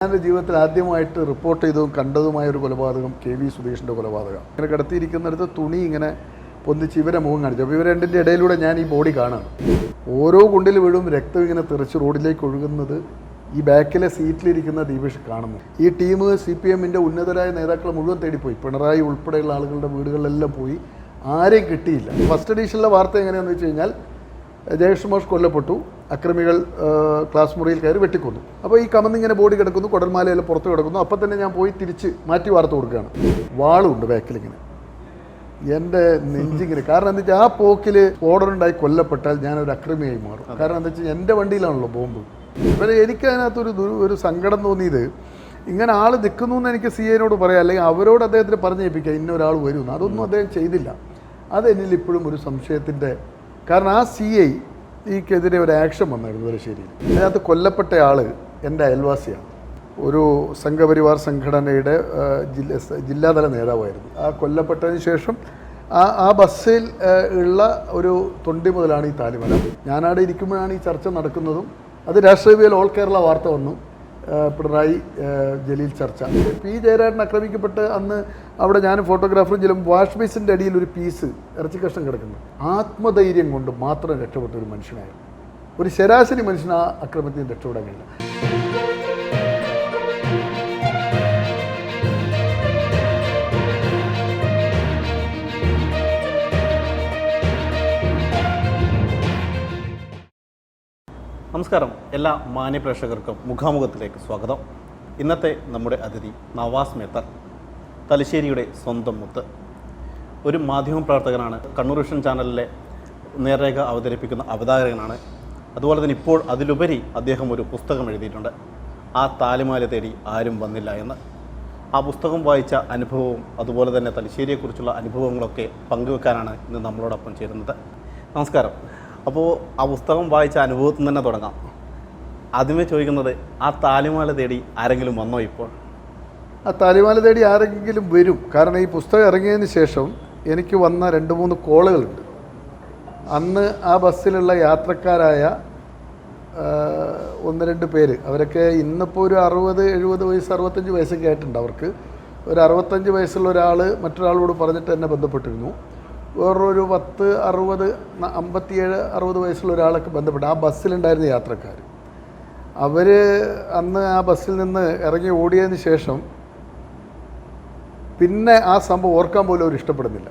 എൻ്റെ ജീവിതത്തിൽ ആദ്യമായിട്ട് റിപ്പോർട്ട് ചെയ്തതും കണ്ടതുമായ ഒരു കൊലപാതകം KV സുധീഷിൻ്റെ കൊലപാതകം. ഇങ്ങനെ കിടത്തിയിരിക്കുന്നിടത്ത് തുണി ഇങ്ങനെ പൊന്തിച്ച് ഇവരെ മുഖം കാണിച്ചു. അപ്പോൾ ഇവർ രണ്ടിൻ്റെ ഇടയിലൂടെ ഞാൻ ഈ ബോഡി കാണാണ്. ഓരോ കുണ്ടിൽ വീഴും രക്തം ഇങ്ങനെ തെറിച്ച് റോഡിലേക്ക് ഒഴുകുന്നത് ഈ ബാക്കിലെ സീറ്റിലിരിക്കുന്ന ദീപേഷ് കാണുന്നു. ഈ ടീം CPM-ൻ്റെ ഉന്നതരായ നേതാക്കളെ മുഴുവൻ തേടിപ്പോയി. പിണറായി ഉൾപ്പെടെയുള്ള ആളുകളുടെ വീടുകളിലെല്ലാം പോയി, ആരെയും കിട്ടിയില്ല. ഫസ്റ്റ് എഡീഷനിലെ വാർത്ത എങ്ങനെയാണെന്ന് വെച്ച് കഴിഞ്ഞാൽ ജയേഷ് മാഷ് കൊല്ലപ്പെട്ടു, അക്രമികൾ ക്ലാസ് മുറിയിൽ കയറി വെട്ടിക്കൊന്നു. അപ്പോൾ ഈ കമന്നിങ്ങനെ ബോഡി കിടക്കുന്നു, കുടൽമാലയെല്ലാം പുറത്ത് കിടക്കുന്നു. അപ്പം തന്നെ ഞാൻ പോയി തിരിച്ച് മാറ്റി വാർത്ത കൊടുക്കുകയാണ്. വാളുണ്ട് ബാക്കിലിങ്ങനെ, എൻ്റെ നെഞ്ചിങ്ങനെ. കാരണം എന്താ വെച്ചാൽ ആ പോക്കിൽ ഓർഡറുണ്ടായി കൊല്ലപ്പെട്ടാൽ ഞാനൊരു അക്രമിയായി മാറും. കാരണം എന്താ വെച്ചാൽ എൻ്റെ വണ്ടിയിലാണല്ലോ ബോംബ്. ഇവരെ എനിക്കതിനകത്തൊരു സങ്കടം തോന്നിയത്, ഇങ്ങനെ ആൾ നിൽക്കുന്നു എന്ന് എനിക്ക് CIനോട് പറയാം, അല്ലെങ്കിൽ അവരോട് അദ്ദേഹത്തിന് പറഞ്ഞേൽപ്പിക്കുക ഇന്ന ഒരാൾ വരുമെന്ന്. അതൊന്നും അദ്ദേഹം ചെയ്തില്ല. അതെന്നിൽ ഇപ്പോഴും ഒരു സംശയത്തിൻ്റെ, കാരണം ആ CIക്കെതിരെ ഒരു ആക്ഷൻ വന്നായിരുന്നു തലശ്ശേരിയിൽ. അതിനകത്ത് കൊല്ലപ്പെട്ട ആൾ എൻ്റെ അയൽവാസിയാണ്, ഒരു സംഘപരിവാർ സംഘടനയുടെ ജില്ലാതല നേതാവായിരുന്നു. ആ കൊല്ലപ്പെട്ടതിന് ശേഷം ആ ബസ്സിൽ ഉള്ള ഒരു തൊണ്ടി മുതലാണ് ഈ താലിമല. ഞാനവിടെ ഇരിക്കുമ്പോഴാണ് ഈ ചർച്ച നടക്കുന്നതും. അത് രാഷ്ട്രീയവിയിൽ ഓൾ കേരള വാർത്ത വന്നു, പിണറായി ജലീൽ ചർച്ച. P ജയരാജൻ ആക്രമിക്കപ്പെട്ട് അന്ന് അവിടെ ഞാനും ഫോട്ടോഗ്രാഫറും ചില വാഷ് ബേസിൻ്റെ അടിയിൽ ഒരു പീസ് ഇറച്ചി കഷ്ണം കിടക്കുന്നു. ആത്മധൈര്യം കൊണ്ട് മാത്രം രക്ഷപ്പെട്ട ഒരു മനുഷ്യനായിരുന്നു. ഒരു ശരാശരി മനുഷ്യൻ ആ അക്രമത്തിൽ നിന്ന് രക്ഷപ്പെടാൻ കഴിയില്ല. നമസ്കാരം, എല്ലാ മാന്യപ്രേക്ഷകർക്കും മുഖാമുഖത്തിലേക്ക് സ്വാഗതം. ഇന്നത്തെ നമ്മുടെ അതിഥി നവാസ് മേത്തർ, തലശ്ശേരിയുടെ സ്വന്തം മുത്ത്. ഒരു മാധ്യമപ്രവർത്തകനാണ്, കണ്ണൂർ വിഷൻ ചാനലിലെ നേർരേഖ അവതരിപ്പിക്കുന്ന അവതാരകനാണ്. അതുപോലെ തന്നെ ഇപ്പോൾ അതിലുപരി അദ്ദേഹം ഒരു പുസ്തകം എഴുതിയിട്ടുണ്ട്, ആ താലിമാല തേടി ആരും വന്നില്ല എന്ന്. ആ പുസ്തകം വായിച്ച അനുഭവവും അതുപോലെ തന്നെ തലശ്ശേരിയെക്കുറിച്ചുള്ള അനുഭവങ്ങളൊക്കെ പങ്കുവെക്കാനാണ് ഇന്ന് നമ്മളോടൊപ്പം ചേരുന്നത്. നമസ്കാരം. അപ്പോൾ ആ പുസ്തകം വായിച്ച അനുഭവത്തിൽ തന്നെ തുടങ്ങാം. ആദ്യമേ ചോദിക്കുന്നത്, ആ താലിമാല തേടി ആരെങ്കിലും വന്നോ ഇപ്പോൾ? ആ താലിമാല തേടി ആരെങ്കിലും വരും. കാരണം ഈ പുസ്തകം ഇറങ്ങിയതിന് ശേഷം എനിക്ക് വന്ന 2-3 കോളുകളുണ്ട്. അന്ന് ആ ബസ്സിലുള്ള യാത്രക്കാരായ 1-2 പേര്, അവരൊക്കെ ഇന്നിപ്പോൾ ഒരു 60-70 വയസ്സ് 65 വയസ്സൊക്കെ ആയിട്ടുണ്ട്. അവർക്ക് ഒരു 65 വയസ്സുള്ള ഒരാൾ മറ്റൊരാളോട് പറഞ്ഞിട്ട് എന്നെ ബന്ധപ്പെട്ടിരുന്നു. വേറൊരു 57-60 വയസ്സുള്ള ഒരാളൊക്കെ ബന്ധപ്പെട്ടു. ആ ബസ്സിലുണ്ടായിരുന്ന യാത്രക്കാർ, അവർ അന്ന് ആ ബസ്സിൽ നിന്ന് ഇറങ്ങി ഓടിയതിന് ശേഷം പിന്നെ ആ സംഭവം ഓർക്കാൻ പോലും അവർ ഇഷ്ടപ്പെടുന്നില്ല.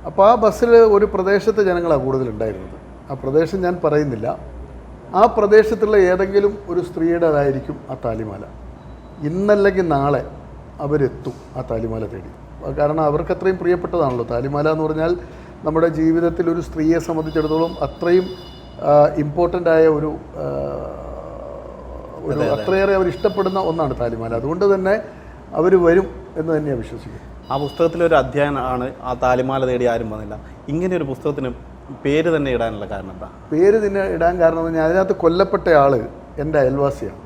അപ്പോൾ ആ ബസ്സിൽ ഒരു പ്രദേശത്തെ ജനങ്ങളാണ് കൂടുതലുണ്ടായിരുന്നത്. ആ പ്രദേശം ഞാൻ പറയുന്നില്ല. ആ പ്രദേശത്തുള്ള ഏതെങ്കിലും ഒരു സ്ത്രീയുടേതായിരിക്കും ആ താലിമാല. ഇന്നല്ലെങ്കിൽ നാളെ അവരെത്തും ആ താലിമാല തേടി. കാരണം അവർക്ക് അത്രയും പ്രിയപ്പെട്ടതാണല്ലോ താലിമാല എന്ന് പറഞ്ഞാൽ. നമ്മുടെ ജീവിതത്തിൽ ഒരു സ്ത്രീയെ സംബന്ധിച്ചിടത്തോളം അത്രയും ഇമ്പോർട്ടൻ്റ് ആയ ഒരു അത്രയേറെ അവർ ഇഷ്ടപ്പെടുന്ന ഒന്നാണ് താലിമാല. അതുകൊണ്ട് തന്നെ അവർ വരും എന്ന് തന്നെയാണ് വിശ്വസിക്കുന്നത്. ആ പുസ്തകത്തിലൊരു അധ്യായമാണ് ആ താലിമാല തേടി ആരും വന്നില്ല. ഇങ്ങനെ ഒരു പുസ്തകത്തിന് പേര് തന്നെ ഇടാനുള്ള കാരണം എന്താ? പേര് തന്നെ ഇടാൻ കാരണം എന്ന് പറഞ്ഞാൽ, അതിനകത്ത് കൊല്ലപ്പെട്ട ആൾ എൻ്റെ അയൽവാസിയാണ്.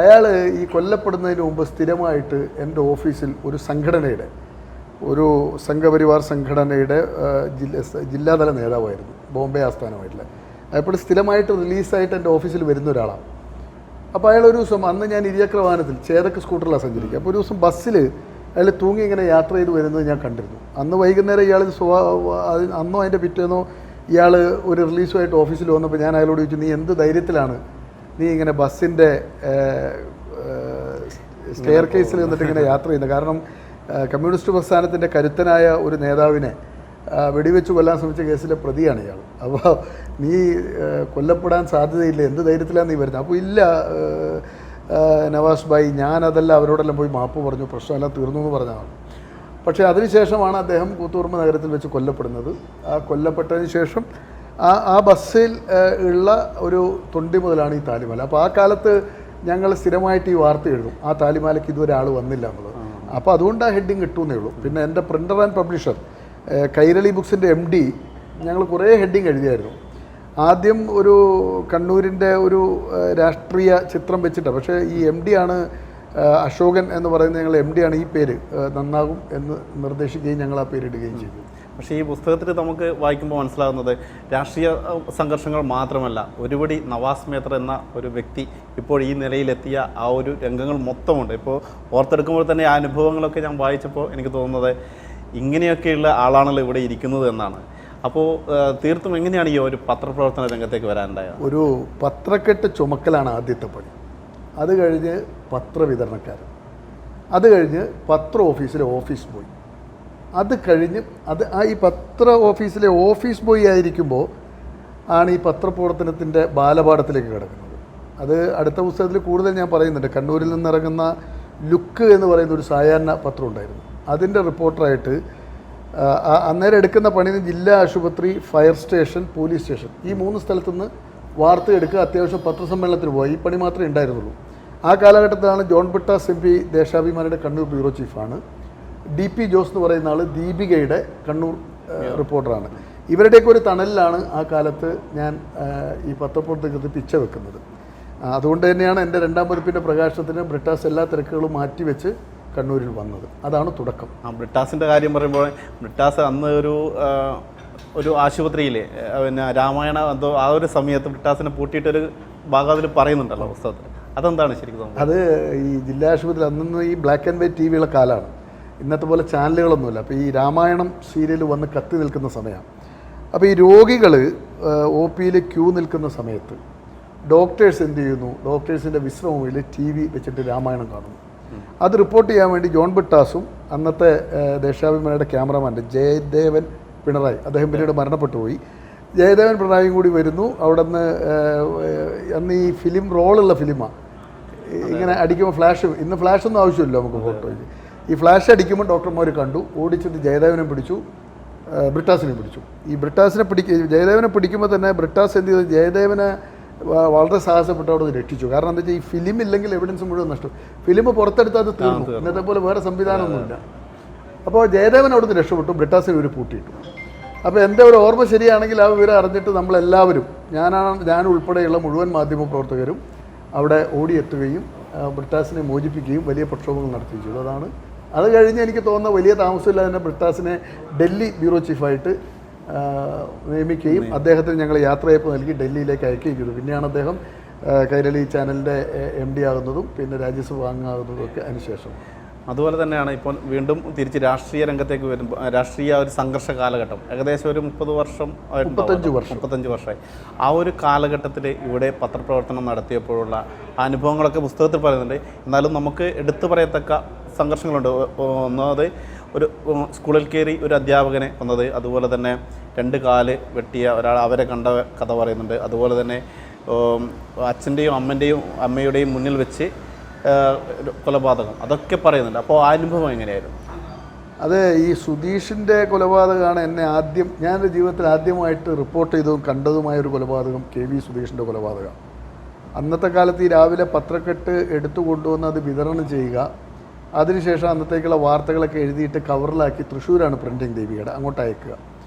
അയാൾ ഈ കൊല്ലപ്പെടുന്നതിന് മുമ്പ് സ്ഥിരമായിട്ട് എൻ്റെ ഓഫീസിൽ ഒരു സംഘടനയുടെ, ഒരു സംഘപരിവാർ സംഘടനയുടെ ജില്ലാതല നേതാവായിരുന്നു, ബോംബെ ആസ്ഥാനമായിട്ടുള്ള. അപ്പോൾ സ്ഥിരമായിട്ട് റിലീസായിട്ട് എൻ്റെ ഓഫീസിൽ വരുന്ന ഒരാളാണ്. അപ്പോൾ അയാൾ ഒരു ദിവസം, അന്ന് ഞാൻ ഇരുചക്ര വാഹനത്തിൽ ചേതക്ക് സ്കൂട്ടറിലാണ് സഞ്ചരിക്കുക. അപ്പോൾ ഒരു ദിവസം ബസ്സിൽ അയാൾ തൂങ്ങി ഇങ്ങനെ യാത്ര ചെയ്ത് വരുന്നത് ഞാൻ കണ്ടിരുന്നു. അന്ന് വൈകുന്നേരം ഇയാൾ അന്നോ അതിൻ്റെ പിറ്റേന്നോ ഇയാൾ ഒരു റിലീസുമായിട്ട് ഓഫീസിൽ വന്നപ്പോൾ ഞാൻ അയാളോട് ചോദിച്ചു, നീ എന്ത് ധൈര്യത്തിലാണ് നീ ഇങ്ങനെ ബസ്സിൻ്റെ സ്റ്റെയർ കേസിൽ നിന്നിട്ട് ഇങ്ങനെ യാത്ര ചെയ്യുന്നത്? കാരണം കമ്മ്യൂണിസ്റ്റ് പ്രസ്ഥാനത്തിൻ്റെ കരുത്തനായ ഒരു നേതാവിനെ വെടിവെച്ച് കൊല്ലാൻ ശ്രമിച്ച കേസിലെ പ്രതിയാണ് ഇയാൾ. അപ്പോൾ നീ കൊല്ലപ്പെടാൻ സാധ്യതയില്ല, എന്ത് ധൈര്യത്തിലാണ് നീ വരുന്നത്? അപ്പോൾ ഇല്ല നവാസ് ഭായി, ഞാനതെല്ലാം അവരോടെല്ലാം പോയി മാപ്പ് പറഞ്ഞു, പ്രശ്നമെല്ലാം തീർന്നു എന്ന് പറഞ്ഞതാണ്. പക്ഷേ അതിനുശേഷമാണ് അദ്ദേഹം കൂത്തുപറമ്പ് നഗരത്തിൽ വെച്ച് കൊല്ലപ്പെടുന്നത്. ആ കൊല്ലപ്പെട്ടതിന് ശേഷം ആ ബസ്സിൽ ഉള്ള ഒരു തൊണ്ടി മുതലാണ് ഈ താലിമാല. അപ്പോൾ ആ കാലത്ത് ഞങ്ങൾ സ്ഥിരമായിട്ട് ഈ വാർത്ത എഴുതും, ആ താലിമാലയ്ക്ക് ഇതുവരെ ആൾ വന്നില്ല എന്നുള്ളത്. അപ്പോൾ അതുകൊണ്ട് ആ ഹെഡിങ് കിട്ടുമെന്നേ ഉള്ളൂ. പിന്നെ എൻ്റെ പ്രിൻ്റർ ആൻഡ് പബ്ലിഷർ കൈരളി ബുക്സിൻ്റെ MD ഞങ്ങൾ കുറേ ഹെഡിങ് എഴുതിയായിരുന്നു. ആദ്യം ഒരു കണ്ണൂരിൻ്റെ ഒരു രാഷ്ട്രീയ ചിത്രം വെച്ചിട്ടാണ്. പക്ഷേ ഈ MD ആണ് അശോകൻ എന്ന് പറയുന്ന ഞങ്ങൾ MD ആണ് ഈ പേര് നന്നാകും എന്ന് നിർദ്ദേശിക്കുകയും ഞങ്ങൾ ആ പേരിടുകയും ചെയ്തു. പക്ഷേ ഈ പുസ്തകത്തിൽ നമുക്ക് വായിക്കുമ്പോൾ മനസ്സിലാകുന്നത് രാഷ്ട്രീയ സംഘർഷങ്ങൾ മാത്രമല്ല, ഒരുപടി നവാസ് മേത്തർ എന്ന ഒരു വ്യക്തി ഇപ്പോൾ ഈ നിലയിലെത്തിയ ആ ഒരു രംഗങ്ങൾ മൊത്തമുണ്ട്. ഇപ്പോൾ ഓർത്തെടുക്കുമ്പോൾ തന്നെ ആ അനുഭവങ്ങളൊക്കെ ഞാൻ വായിച്ചപ്പോൾ എനിക്ക് തോന്നുന്നത് ഇങ്ങനെയൊക്കെയുള്ള ആളാണല്ലോ ഇവിടെ ഇരിക്കുന്നത് എന്നാണ്. അപ്പോൾ തീർത്തും എങ്ങനെയാണ് ഈ ഒരു പത്രപ്രവർത്തന രംഗത്തേക്ക് വരാനുണ്ടായത്? ഒരു പത്രക്കെട്ട് ചുമക്കലാണ് ആദ്യത്തെ പണി. അത് കഴിഞ്ഞ് പത്രവിതരണക്കാർ, അത് കഴിഞ്ഞ് പത്ര ഓഫീസിലെ ഓഫീസ് ബോയ്, അത് കഴിഞ്ഞ് ഈ പത്ര ഓഫീസിലെ ഓഫീസ് ബോയ് ആയിരിക്കുമ്പോൾ ആണ് ഈ പത്രപ്രവർത്തനത്തിൻ്റെ ബാലപാഠത്തിലേക്ക് കിടക്കുന്നത്. അത് അടുത്ത പുസ്തകത്തിൽ കൂടുതൽ ഞാൻ പറയുന്നുണ്ട്. കണ്ണൂരിൽ നിന്നിറങ്ങുന്ന ലുക്ക് എന്ന് പറയുന്ന ഒരു സായാഹ്ന പത്രം ഉണ്ടായിരുന്നു. അതിൻ്റെ റിപ്പോർട്ടറായിട്ട് അന്നേരം എടുക്കുന്ന പണിന്ന് ജില്ലാ ആശുപത്രി, ഫയർ സ്റ്റേഷൻ, പോലീസ് സ്റ്റേഷൻ, ഈ 3 സ്ഥലത്തുനിന്ന് വാർത്ത എടുക്കുക, അത്യാവശ്യം പത്രസമ്മേളനത്തിന് പോയി. ഈ പണി മാത്രമേ ഉണ്ടായിരുന്നുള്ളൂ. ആ കാലഘട്ടത്തിലാണ് ജോൺ ബ്രിട്ടാസ് MP ദേശാഭിമാനിയുടെ കണ്ണൂർ ബ്യൂറോ ചീഫാണ്. DP ജോസ് എന്ന് പറയുന്ന ആൾ ദീപികയുടെ കണ്ണൂർ റിപ്പോർട്ടറാണ്. ഇവരുടെയൊക്കെ ഒരു തണലിലാണ് ആ കാലത്ത് ഞാൻ ഈ പത്രപ്രവർത്തകർക്ക് പിച്ച വെക്കുന്നത്. അതുകൊണ്ട് തന്നെയാണ് എൻ്റെ 2ാം പതിപ്പിൻ്റെ പ്രകാശനത്തിന് ബ്രിട്ടാസ് എല്ലാ തിരക്കുകളും മാറ്റിവെച്ച് കണ്ണൂരിൽ വന്നത്. അതാണ് തുടക്കം. ബ്രിട്ടാസിൻ്റെ കാര്യം പറയുമ്പോൾ, ബ്രിട്ടാസ് അന്ന് ഒരു ആശുപത്രിയിൽ പിന്നെ രാമായണ എന്തോ ആ ഒരു സമയത്ത് ബ്രിട്ടാസിനെ പൂട്ടിയിട്ടൊരു ഭാഗം അതിൽ പറയുന്നുണ്ടല്ലോ പുസ്തകത്തിൽ. അതെന്താണ് ശരിക്കും? അത് ഈ ജില്ലാ ആശുപത്രി അന്ന് ഈ ബ്ലാക്ക് ആൻഡ് വൈറ്റ് TV കാലമാണ്. ഇന്നത്തെ പോലെ ചാനലുകളൊന്നുമില്ല. അപ്പോൾ ഈ രാമായണം സീരിയൽ വന്ന് കത്തി നിൽക്കുന്ന സമയമാണ്. അപ്പോൾ ഈ രോഗികൾ OPയിൽ ക്യൂ നിൽക്കുന്ന സമയത്ത് ഡോക്ടേഴ്സ് എന്ത് ചെയ്യുന്നു? ഡോക്ടേഴ്സിൻ്റെ വിശ്രമത്തിൽ TV വെച്ചിട്ട് രാമായണം കാണുന്നു. അത് റിപ്പോർട്ട് ചെയ്യാൻ വേണ്ടി ജോൺ ബ്രിട്ടാസും അന്നത്തെ ദേശാഭിമാനിയുടെ ക്യാമറമാൻ ജയദേവൻ പിണറായി, അദ്ദേഹം പിന്നീട് മരണപ്പെട്ടു പോയി, ജയദേവൻ പിണറായിയും കൂടി വരുന്നു. അവിടെ നിന്ന് അന്ന് ഈ ഫിലിം റോളുള്ള ഫിലിമാണ്. ഇങ്ങനെ അടിക്കുമ്പോൾ ഫ്ലാഷ്, ഇന്ന് ഫ്ലാഷൊന്നും ആവശ്യമില്ല നമുക്ക് ഫോട്ടോയ്ക്ക്. ഈ ഫ്ലാഷ് അടിക്കുമ്പോൾ ഡോക്ടർമാർ കണ്ടു, ഓടിച്ചിട്ട് ജയദേവനെ പിടിച്ചു, ബ്രിട്ടാസിനെ പിടിച്ചു. ഈ ബ്രിട്ടാസിനെ ജയദേവനെ പിടിക്കുമ്പോൾ തന്നെ ബ്രിട്ടാസ് എന്ത് ചെയ്തു? ജയദേവനെ വളരെ സാഹസപ്പെട്ട് അവിടെ നിന്ന് രക്ഷിച്ചു. കാരണം എന്താ വെച്ചാൽ ഈ ഫിലിം ഇല്ലെങ്കിൽ എവിഡൻസ് മുഴുവൻ നഷ്ടം. ഫിലിം പുറത്തെടുത്താൽ അത് തീർന്നു. ഇന്നത്തെ പോലെ വേറെ സംവിധാനമൊന്നുമില്ല. അപ്പോൾ ജയദേവൻ അവിടെ നിന്ന് രക്ഷപ്പെട്ടു, ബ്രിട്ടാസിനെ ഇവർ പൂട്ടിയിട്ടു. അപ്പോൾ എൻ്റെ ഒരു ഓർമ്മ ശരിയാണെങ്കിൽ ആ വിവരം അറിഞ്ഞിട്ട് നമ്മളെല്ലാവരും, ഞാൻ ഉൾപ്പെടെയുള്ള മുഴുവൻ മാധ്യമ പ്രവർത്തകരും അവിടെ ഓടിയെത്തുകയും ബ്രിട്ടാസിനെ മോചിപ്പിക്കുകയും വലിയ പ്രക്ഷോഭങ്ങൾ നടത്തുകയും ചെയ്തു. അത് കഴിഞ്ഞ് എനിക്ക് തോന്നുന്ന വലിയ താമസമില്ലാതെ തന്നെ ബ്രിട്ടാസിനെ ഡൽഹി ബ്യൂറോ ചീഫായിട്ട് നിയമിക്കുകയും അദ്ദേഹത്തിന് ഞങ്ങൾ യാത്രയയപ്പ് നൽകി ഡൽഹിയിലേക്ക് അയക്കുകയും ചെയ്തു. പിന്നെയാണ് അദ്ദേഹം കൈരളി ചാനലിൻ്റെ MD ആകുന്നതും പിന്നെ രാജ്യസഭ അംഗമാകുന്നതും ഒക്കെ അതിനുശേഷം. അതുപോലെ തന്നെയാണ് ഇപ്പോൾ വീണ്ടും തിരിച്ച് രാഷ്ട്രീയ രംഗത്തേക്ക് വരുമ്പോൾ, രാഷ്ട്രീയ ഒരു സംഘർഷ കാലഘട്ടം ഏകദേശം ഒരു 35 വർഷമായി. ആ ഒരു കാലഘട്ടത്തിൽ ഇവിടെ പത്രപ്രവർത്തനം നടത്തിയപ്പോഴുള്ള അനുഭവങ്ങളൊക്കെ പുസ്തകത്തിൽ പറയുന്നുണ്ട്. എന്നാലും നമുക്ക് എടുത്തു പറയത്തക്ക സംഘർഷങ്ങളുണ്ട്. ഒന്നാമത് ഒരു സ്കൂളിൽ കയറി ഒരു അധ്യാപകനെ കൊന്നത്, അതുപോലെ തന്നെ 2 കാല് വെട്ടിയ ഒരാൾ, അവരെ കണ്ട കഥ പറയുന്നുണ്ട്. അതുപോലെ തന്നെ അച്ഛൻ്റെയും അമ്മയുടെയും മുന്നിൽ വെച്ച് കൊലപാതകം, അതൊക്കെ പറയുന്നുണ്ട്. അപ്പോൾ ആ അനുഭവം എങ്ങനെയായിരുന്നു? അത് ഈ സുധീഷിൻ്റെ കൊലപാതകമാണ് ഞാൻ എൻ്റെ ജീവിതത്തിൽ ആദ്യമായിട്ട് റിപ്പോർട്ട് ചെയ്തതും കണ്ടതുമായ ഒരു കൊലപാതകം KV സുധീഷിൻ്റെ കൊലപാതകം. അന്നത്തെ കാലത്ത് ഈ രാവിലെ പത്രക്കെട്ട് എടുത്തു കൊണ്ടുവന്ന് അത് വിതരണം ചെയ്യുക, അതിനുശേഷം അന്നത്തേക്കുള്ള വാർത്തകളൊക്കെ എഴുതിയിട്ട് കവറിലാക്കി തൃശ്ശൂരാണ് പ്രിൻറ്റിങ് ദീപികയുടെ, അങ്ങോട്ട് അയക്കുക.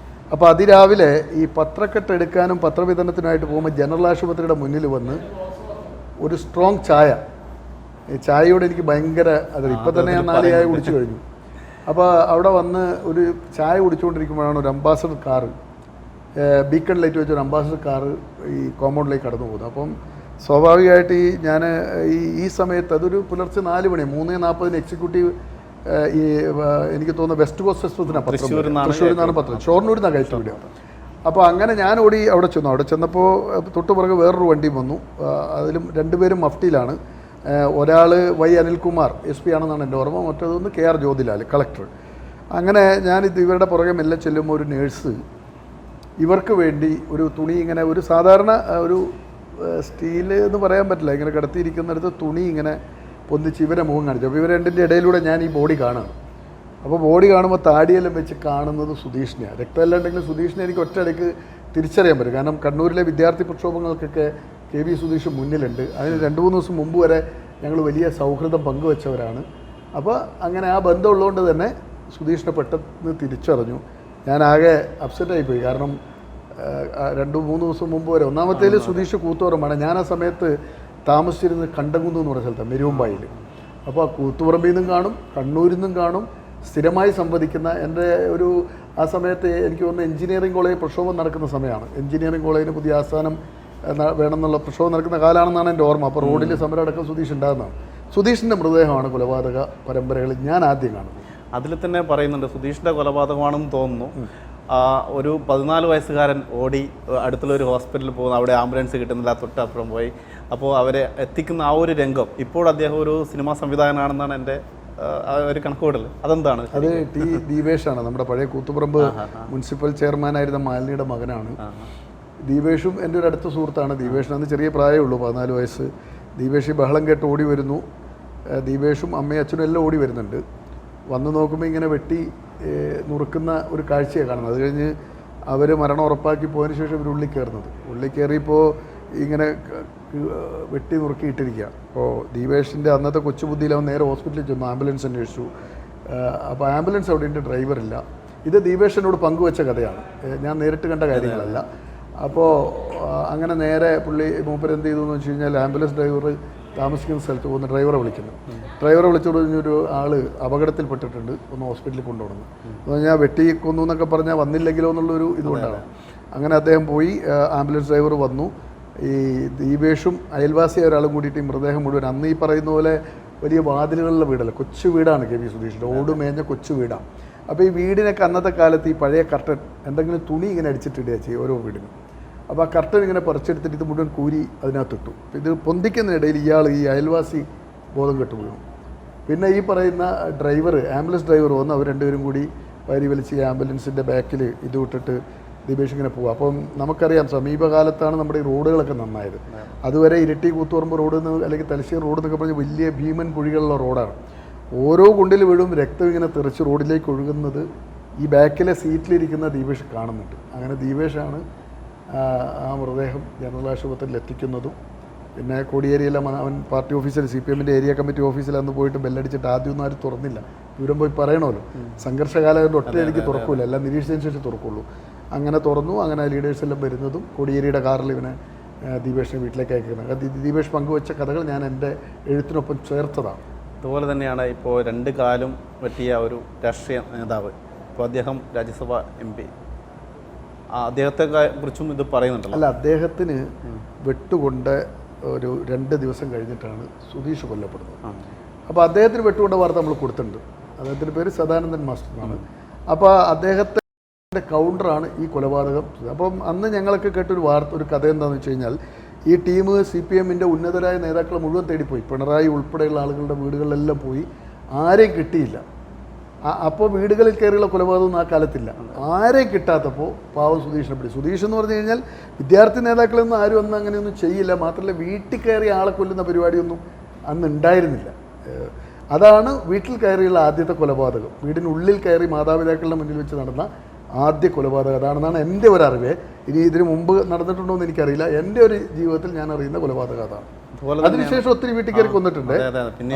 അപ്പോൾ അതിരാവിലെ ഈ പത്രക്കെട്ട് എടുക്കാനും പത്രവിതരണത്തിനായിട്ട് പോകുമ്പോൾ ജനറൽ ആശുപത്രിയുടെ മുന്നിൽ വന്ന് ഒരു സ്ട്രോങ് ചായ, ഈ ചായയോട് എനിക്ക് ഭയങ്കര ഇപ്പം തന്നെ ഞാൻ 4 ചായ കുടിച്ചു കഴിഞ്ഞു. അപ്പോൾ അവിടെ വന്ന് ഒരു ചായ കുടിച്ചുകൊണ്ടിരിക്കുമ്പോഴാണ് ഒരു അംബാസഡർ കാറ്, ബീക്കൺ ലൈറ്റ് വെച്ചൊരു അംബാസഡർ കാറ് ഈ കോമ്പൗണ്ടിലേക്ക് കടന്നു പോകുന്നത്. അപ്പം സ്വാഭാവികമായിട്ട് ഈ സമയത്ത് അതൊരു പുലർച്ചെ 4 മണി 3:40 എക്സിക്യൂട്ടീവ് എനിക്ക് തോന്നുന്നു വെസ്റ്റ് കോസ്റ്റ് എക്സ്പ്രസിനാണ് പത്രം, തൃശ്ശൂരിൽ നിന്നാണ് പത്രം, ഷൊർണൂരിൽ നിന്നാണ് കയറ്റി വിടുക. അപ്പോൾ അങ്ങനെ ഞാൻ ഓടി അവിടെ ചെന്നപ്പോൾ തൊട്ട് പുറകെ വേറൊരു വണ്ടിയും വന്നു. അതിലും 2 പേരും മഫ്റ്റിയിലാണ്. ഒരാൾ Y അനിൽകുമാർ SP ആണെന്നാണ് എൻ്റെ ഓർമ്മ, മറ്റേതൊന്ന് KR ജ്യോതിലാൽ കളക്ടർ. അങ്ങനെ ഇവരുടെ പുറകെ മെല്ലെ ചെല്ലുമ്പോൾ ഒരു നേഴ്സ് ഇവർക്ക് വേണ്ടി ഒരു തുണി, ഇങ്ങനെ ഒരു സാധാരണ ഒരു സ്റ്റീൽ എന്ന് പറയാൻ പറ്റില്ല, ഇങ്ങനെ കിടത്തിയിരിക്കുന്നിടത്ത് തുണി ഇങ്ങനെ പൊന്തിച്ച് ഇവരെ മുഖം കാണിച്ചു. അപ്പോൾ ഇവർ രണ്ടിൻ്റെ ഇടയിലൂടെ ഞാൻ ഈ ബോഡി കാണുകയാണ്. അപ്പോൾ ബോഡി കാണുമ്പോൾ താടിയെല്ലാം വെച്ച് കാണുന്നത് സുധീഷിനെയാണ്. രക്തമെല്ലാം ഉണ്ടെങ്കിലും സുധീഷിനെ എനിക്ക് ഒറ്റയടിക്ക് തിരിച്ചറിയാൻ പറ്റും. കാരണം കണ്ണൂരിലെ വിദ്യാർത്ഥി പ്രക്ഷോഭങ്ങൾക്കൊക്കെ KV സുധീഷ് മുന്നിലുണ്ട്. അതിന് 2-3 ദിവസം മുമ്പ് വരെ ഞങ്ങൾ വലിയ സൗഹൃദം പങ്കുവെച്ചവരാണ്. അപ്പോൾ അങ്ങനെ ആ ബന്ധമുള്ളതുകൊണ്ട് തന്നെ സുധീഷിനെ പെട്ടെന്ന് തിരിച്ചറിഞ്ഞു. ഞാനാകെ അപ്സെറ്റായിപ്പോയി. കാരണം 2-3 ദിവസം മുമ്പ് വരെ, ഒന്നാമത്തേൽ സുധീഷ് കൂത്തുപറമ്പാണ്. ഞാൻ ആ സമയത്ത് താമസിച്ചിരുന്നത് കണ്ടംകുന്ന് എന്ന് പറഞ്ഞ സ്ഥലത്താണ്, മെരുവമ്പായിൽ. അപ്പോൾ ആ കൂത്തുപറമ്പിൽ നിന്നും കാണും, കണ്ണൂരിൽ നിന്നും കാണും, സ്ഥിരമായി സംവദിക്കുന്ന എൻ്റെ ഒരു ആ സമയത്ത് എനിക്ക് തോന്നുന്നു എഞ്ചിനീയറിംഗ് കോളേജ് പ്രക്ഷോഭം നടക്കുന്ന സമയമാണ്. എഞ്ചിനീയറിംഗ് കോളേജിന് പുതിയ ആസ്ഥാനം വേണമെന്നുള്ള പ്രക്ഷോഭം നടക്കുന്ന കാലമാണെന്നാണ് എൻ്റെ ഓർമ്മ. അപ്പോൾ റോഡിൽ സമരം അടക്കം സുധീഷ് ഉണ്ടാകുന്നതാണ്. സുധീഷിൻ്റെ മൃതദേഹമാണ് കൊലപാതക പരമ്പരകളിൽ ഞാൻ ആദ്യം കാണുന്നത്. അതിൽ തന്നെ പറയുന്നുണ്ട് സുധീഷിൻ്റെ കൊലപാതകമാണെന്ന് തോന്നുന്നു. ഒരു 14 വയസ്സുകാരൻ ഓടി അടുത്തുള്ള ഒരു ഹോസ്പിറ്റലിൽ പോകുന്നു, അവിടെ ആംബുലൻസ് കിട്ടുന്നില്ല, തൊട്ടപ്പുറം പോയി. അപ്പോൾ അവരെ എത്തിക്കുന്ന ആ ഒരു രംഗം, ഇപ്പോൾ അദ്ദേഹം ഒരു സിനിമാ സംവിധായകനാണെന്നാണ് എൻ്റെ ഒരു കണക്കുകൂടൽ. അതെന്താണ്? അത് ടി ദീപേഷാണ്, നമ്മുടെ പഴയ കൂത്തുപറമ്പ് മുനിസിപ്പൽ ചെയർമാനായിരുന്ന മാലിനിയുടെ മകനാണ്. ദീപേഷും എൻ്റെ ഒരു അടുത്ത സുഹൃത്താണ്. ദീപേഷിന് അന്ന് ചെറിയ പ്രായമുള്ളൂ, 14 വയസ്സ്. ദീപേഷ് ബഹളം കേട്ട് ഓടി വരുന്നു. ദീപേഷും അമ്മയും അച്ഛനും എല്ലാം ഓടി വരുന്നുണ്ട്. വന്ന് നോക്കുമ്പോൾ ഇങ്ങനെ വെട്ടി നുറുക്കുന്ന ഒരു കാഴ്ചയാണ് കാണുന്നത്. അത് കഴിഞ്ഞ് അവർ മരണം ഉറപ്പാക്കി പോയതിന് ശേഷം ഇവർ ഉള്ളിൽ കയറുന്നത്. ഉള്ളിൽ കയറിയപ്പോൾ ഇങ്ങനെ വെട്ടി നുറുക്കിയിട്ടിരിക്കുക. അപ്പോൾ ദീപേഷിൻ്റെ അന്നത്തെ കൊച്ചുബുദ്ധിയിൽ അവൻ നേരെ ഹോസ്പിറ്റലിൽ ചെന്നു, ആംബുലൻസ് അന്വേഷിച്ചു. അപ്പോൾ ആംബുലൻസ് അവിടെ ഉണ്ട്, ഡ്രൈവറില്ല. ഇത് ദീപേഷിനോട് പങ്കുവെച്ച കഥയാണ്, ഞാൻ നേരിട്ട് കണ്ട കാര്യങ്ങളല്ല. അപ്പോൾ അങ്ങനെ നേരെ മൂപ്പർ എന്ത് ചെയ്തു എന്ന് വെച്ച് കഴിഞ്ഞാൽ, ആംബുലൻസ് ഡ്രൈവർ താമസിക്കുന്ന സ്ഥലത്ത് പോകുന്ന ഡ്രൈവറെ വിളിക്കുന്നു. ഡ്രൈവറെ വിളിച്ചോട് കഴിഞ്ഞൊരു ആൾ അപകടത്തിൽപ്പെട്ടിട്ടുണ്ട്, ഒന്ന് ഹോസ്പിറ്റലിൽ കൊണ്ടുപോകണം എന്ന് പറഞ്ഞാൽ, വെട്ടി കൊന്നു എന്നൊക്കെ പറഞ്ഞാൽ വന്നില്ലെങ്കിലോ എന്നുള്ളൊരു ഇതുകൊണ്ടാണ്. അങ്ങനെ അദ്ദേഹം പോയി, ആംബുലൻസ് ഡ്രൈവർ വന്നു. ഈ ദീപേഷും അയൽവാസിയായ ഒരാളും കൂടിയിട്ട് ഈ മൃതദേഹം മുഴുവൻ, അന്ന് ഈ പറയുന്ന പോലെ വലിയ വാതിലുകളുള്ള വീടല്ല, കൊച്ചു വീടാണ് കെ വി സുധീഷിൻ്റെ, ഓട് മേഞ്ഞ കൊച്ചു വീടാണ്. അപ്പോൾ ഈ വീടിനൊക്കെ അന്നത്തെ കാലത്ത് ഈ പഴയ കർട്ടൻ എന്തെങ്കിലും തുണി ഇങ്ങനെ അടിച്ചിട്ടിടുക ചെയ്യും ഓരോ വീടിനും. അപ്പോൾ ആ കർട്ടൻ ഇങ്ങനെ പറിച്ചെടുത്തിട്ട് ഇത് മുഴുവൻ കൂരി അതിനകത്തിട്ടു. ഇത് പൊന്തിക്കുന്നതിനിടയിൽ ഈ അയൽവാസി ബോധം കെട്ടു വീണു. പിന്നെ ഈ പറയുന്ന ഡ്രൈവർ, ആംബുലൻസ് ഡ്രൈവർ വന്ന് അവർ രണ്ടുപേരും കൂടി വാരി വലിച്ച് ഈ ആംബുലൻസിൻ്റെ ബാക്കിൽ ഇത് വിട്ടിട്ട് ദീപേഷ് ഇങ്ങനെ പോകും. അപ്പം നമുക്കറിയാം സമീപകാലത്താണ് നമ്മുടെ ഈ റോഡുകളൊക്കെ നന്നായത്. അതുവരെ ഇരിട്ടി കൂത്തുപറമ്പ് റോഡ് അല്ലെങ്കിൽ തലശ്ശേരി റോഡ് എന്നൊക്കെ പറഞ്ഞ് വലിയ ഭീമൻ കുഴികളുള്ള റോഡാണ്. ഓരോ കുണ്ടിൽ വീഴും രക്തം ഇങ്ങനെ തെറിച്ച് റോഡിലേക്ക് ഒഴുകുന്നത് ഈ ബാക്കിലെ സീറ്റിലിരിക്കുന്ന ദീപേഷ് കാണുന്നുണ്ട്. അങ്ങനെ ദീപേഷാണ് ആ മൃതദേഹം ജനറൽ ആശുപത്രിയിൽ എത്തിക്കുന്നതും. പിന്നെ കോടിയേരിയിലെ അവൻ പാർട്ടി ഓഫീസിൽ CPM-ൻ്റെ ഏരിയ കമ്മിറ്റി ഓഫീസിൽ അന്ന് പോയിട്ട് ബെല്ലടിച്ചിട്ട് ആദ്യമൊന്നും ആരും തുറന്നില്ല. ദൂരം പോയി പറയണമല്ലോ, സംഘർഷകാലം ഒറ്റയടിക്ക് തുറക്കില്ല, എല്ലാം നിരീക്ഷിച്ചതിന് ശേഷം തുറക്കുള്ളൂ. അങ്ങനെ തുറന്നു. അങ്ങനെ ലീഡേഴ്സ് എല്ലാം വരുന്നതും കോടിയേരിയുടെ കാറിൽ ഇവനെ ദീപേഷിനെ വീട്ടിലേക്ക് അയക്കുന്നത്. ദീപേഷ് പങ്കുവച്ച കഥകൾ ഞാൻ എൻ്റെ എഴുത്തിനൊപ്പം ചേർത്തതാണ്. അതുപോലെ തന്നെയാണ് ഇപ്പോൾ 2 കാലും പറ്റിയ ഒരു രാഷ്ട്രീയ നേതാവ്, ഇപ്പോൾ അദ്ദേഹം രാജ്യസഭ MP, അദ്ദേഹത്തെ കുറിച്ചും ഇത് പറയുന്നുണ്ടല്ലോ. അല്ല, അദ്ദേഹത്തിന് വെട്ടുകൊണ്ട് ഒരു 2 ദിവസം കഴിഞ്ഞിട്ടാണ് സുധീഷ് കൊല്ലപ്പെടുന്നത്. അപ്പോൾ അദ്ദേഹത്തിന് വെട്ടുകൊണ്ട വാർത്ത നമ്മൾ കൊടുത്തിട്ടുണ്ട്. അദ്ദേഹത്തിൻ്റെ പേര് സദാനന്ദൻ മാസ്റ്റർ എന്നാണ്. അപ്പോൾ അദ്ദേഹത്തെ കൗണ്ടറാണ് ഈ കൊലപാതകം. അപ്പം അന്ന് ഞങ്ങളൊക്കെ കേട്ടൊരു ഒരു കഥ എന്താണെന്ന് വെച്ച് കഴിഞ്ഞാൽ, ഈ ടീം CPM-ൻ്റെ ഉന്നതരായ നേതാക്കളെ മുഴുവൻ തേടിപ്പോയി. പിണറായി ഉൾപ്പെടെയുള്ള ആളുകളുടെ വീടുകളിലെല്ലാം പോയി, ആരെയും കിട്ടിയില്ല. അപ്പോൾ വീടുകളിൽ കയറിയുള്ള കൊലപാതകമൊന്നും ആ കാലത്തില്ല. ആരെയും കിട്ടാത്തപ്പോൾ പാവം സുധീഷിനെ പിടി. സുധീഷ് എന്ന് പറഞ്ഞു കഴിഞ്ഞാൽ വിദ്യാർത്ഥി നേതാക്കളൊന്നും ആരും അന്ന് അങ്ങനെയൊന്നും ചെയ്യില്ല. മാത്രമല്ല വീട്ടിൽ കയറി ആളെ കൊല്ലുന്ന പരിപാടിയൊന്നും അന്ന് ഉണ്ടായിരുന്നില്ല. അതാണ് വീട്ടിൽ കയറിയുള്ള ആദ്യത്തെ കൊലപാതകം. വീടിനുള്ളിൽ കയറി മാതാപിതാക്കളുടെ മുന്നിൽ വെച്ച് നടന്ന ആദ്യ കൊലപാതകം അതാണെന്നാണ് എൻ്റെ ഒരു അറിവ്. ഇനി ഇതിനു മുമ്പ് നടന്നിട്ടുണ്ടോ എന്ന് എനിക്കറിയില്ല. എൻ്റെ ഒരു ജീവിതത്തിൽ ഞാൻ അറിയുന്ന കൊലപാതകം അതാണ്. അതിനുശേഷം ഒത്തിരി വീട്ടിൽ കയറി കൊന്നിട്ടുണ്ട്.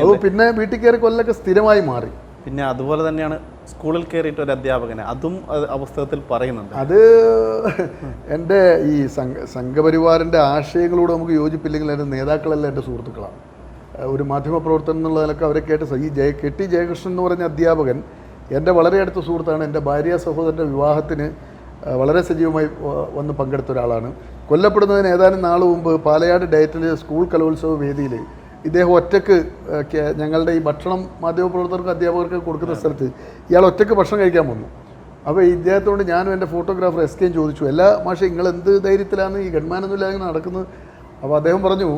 അത് പിന്നെ വീട്ടിൽ കയറി കൊല്ലൊക്കെ സ്ഥിരമായി മാറി. പിന്നെ അതുപോലെ തന്നെയാണ് സ്കൂളിൽ കയറിയിട്ട് ഒരു അധ്യാപകനെ, അതും ആ പുസ്തകത്തിൽ പറയുന്നുണ്ട്. അത് എൻ്റെ ഈ സംഘപരിവാറിൻ്റെ ആശയങ്ങളോട് നമുക്ക് യോജിപ്പില്ലെങ്കിൽ എൻ്റെ നേതാക്കളെല്ലാം എൻ്റെ സുഹൃത്തുക്കളാണ്. ഒരു മാധ്യമപ്രവർത്തനം എന്നുള്ളതിലൊക്കെ അവരെ കേട്ട് KT ജയകൃഷ്ണൻ എന്ന് പറഞ്ഞ അധ്യാപകൻ എൻ്റെ വളരെ അടുത്ത സുഹൃത്താണ്. എൻ്റെ ഭാര്യ സഹോദരൻ്റെ വിവാഹത്തിന് വളരെ സജീവമായി വന്ന് പങ്കെടുത്ത ഒരാളാണ്. കൊല്ലപ്പെടുന്നതിന് ഏതാനും നാൾ മുമ്പ് പാലയാട് ഡയറ്റിൽ സ്കൂൾ കലോത്സവ വേദിയിൽ ഇദ്ദേഹം ഒറ്റയ്ക്ക് ഞങ്ങളുടെ ഈ ഭക്ഷണം മാധ്യമപ്രവർത്തകർക്ക് അധ്യാപകർക്ക് കൊടുക്കുന്ന സ്ഥലത്ത് ഇയാൾ ഒറ്റയ്ക്ക് ഭക്ഷണം കഴിക്കാൻ വന്നു. അപ്പോൾ ഇദ്ദേഹത്തോട് ഞാനും എൻ്റെ ഫോട്ടോഗ്രാഫർ SK ചോദിച്ചു, എല്ലാ മാഷെ നിങ്ങൾ എന്ത് ധൈര്യത്തിലാണ് ഈ ഗൺമാനൊന്നുമില്ലാതെ നടക്കുന്നത്? അപ്പോൾ അദ്ദേഹം പറഞ്ഞു,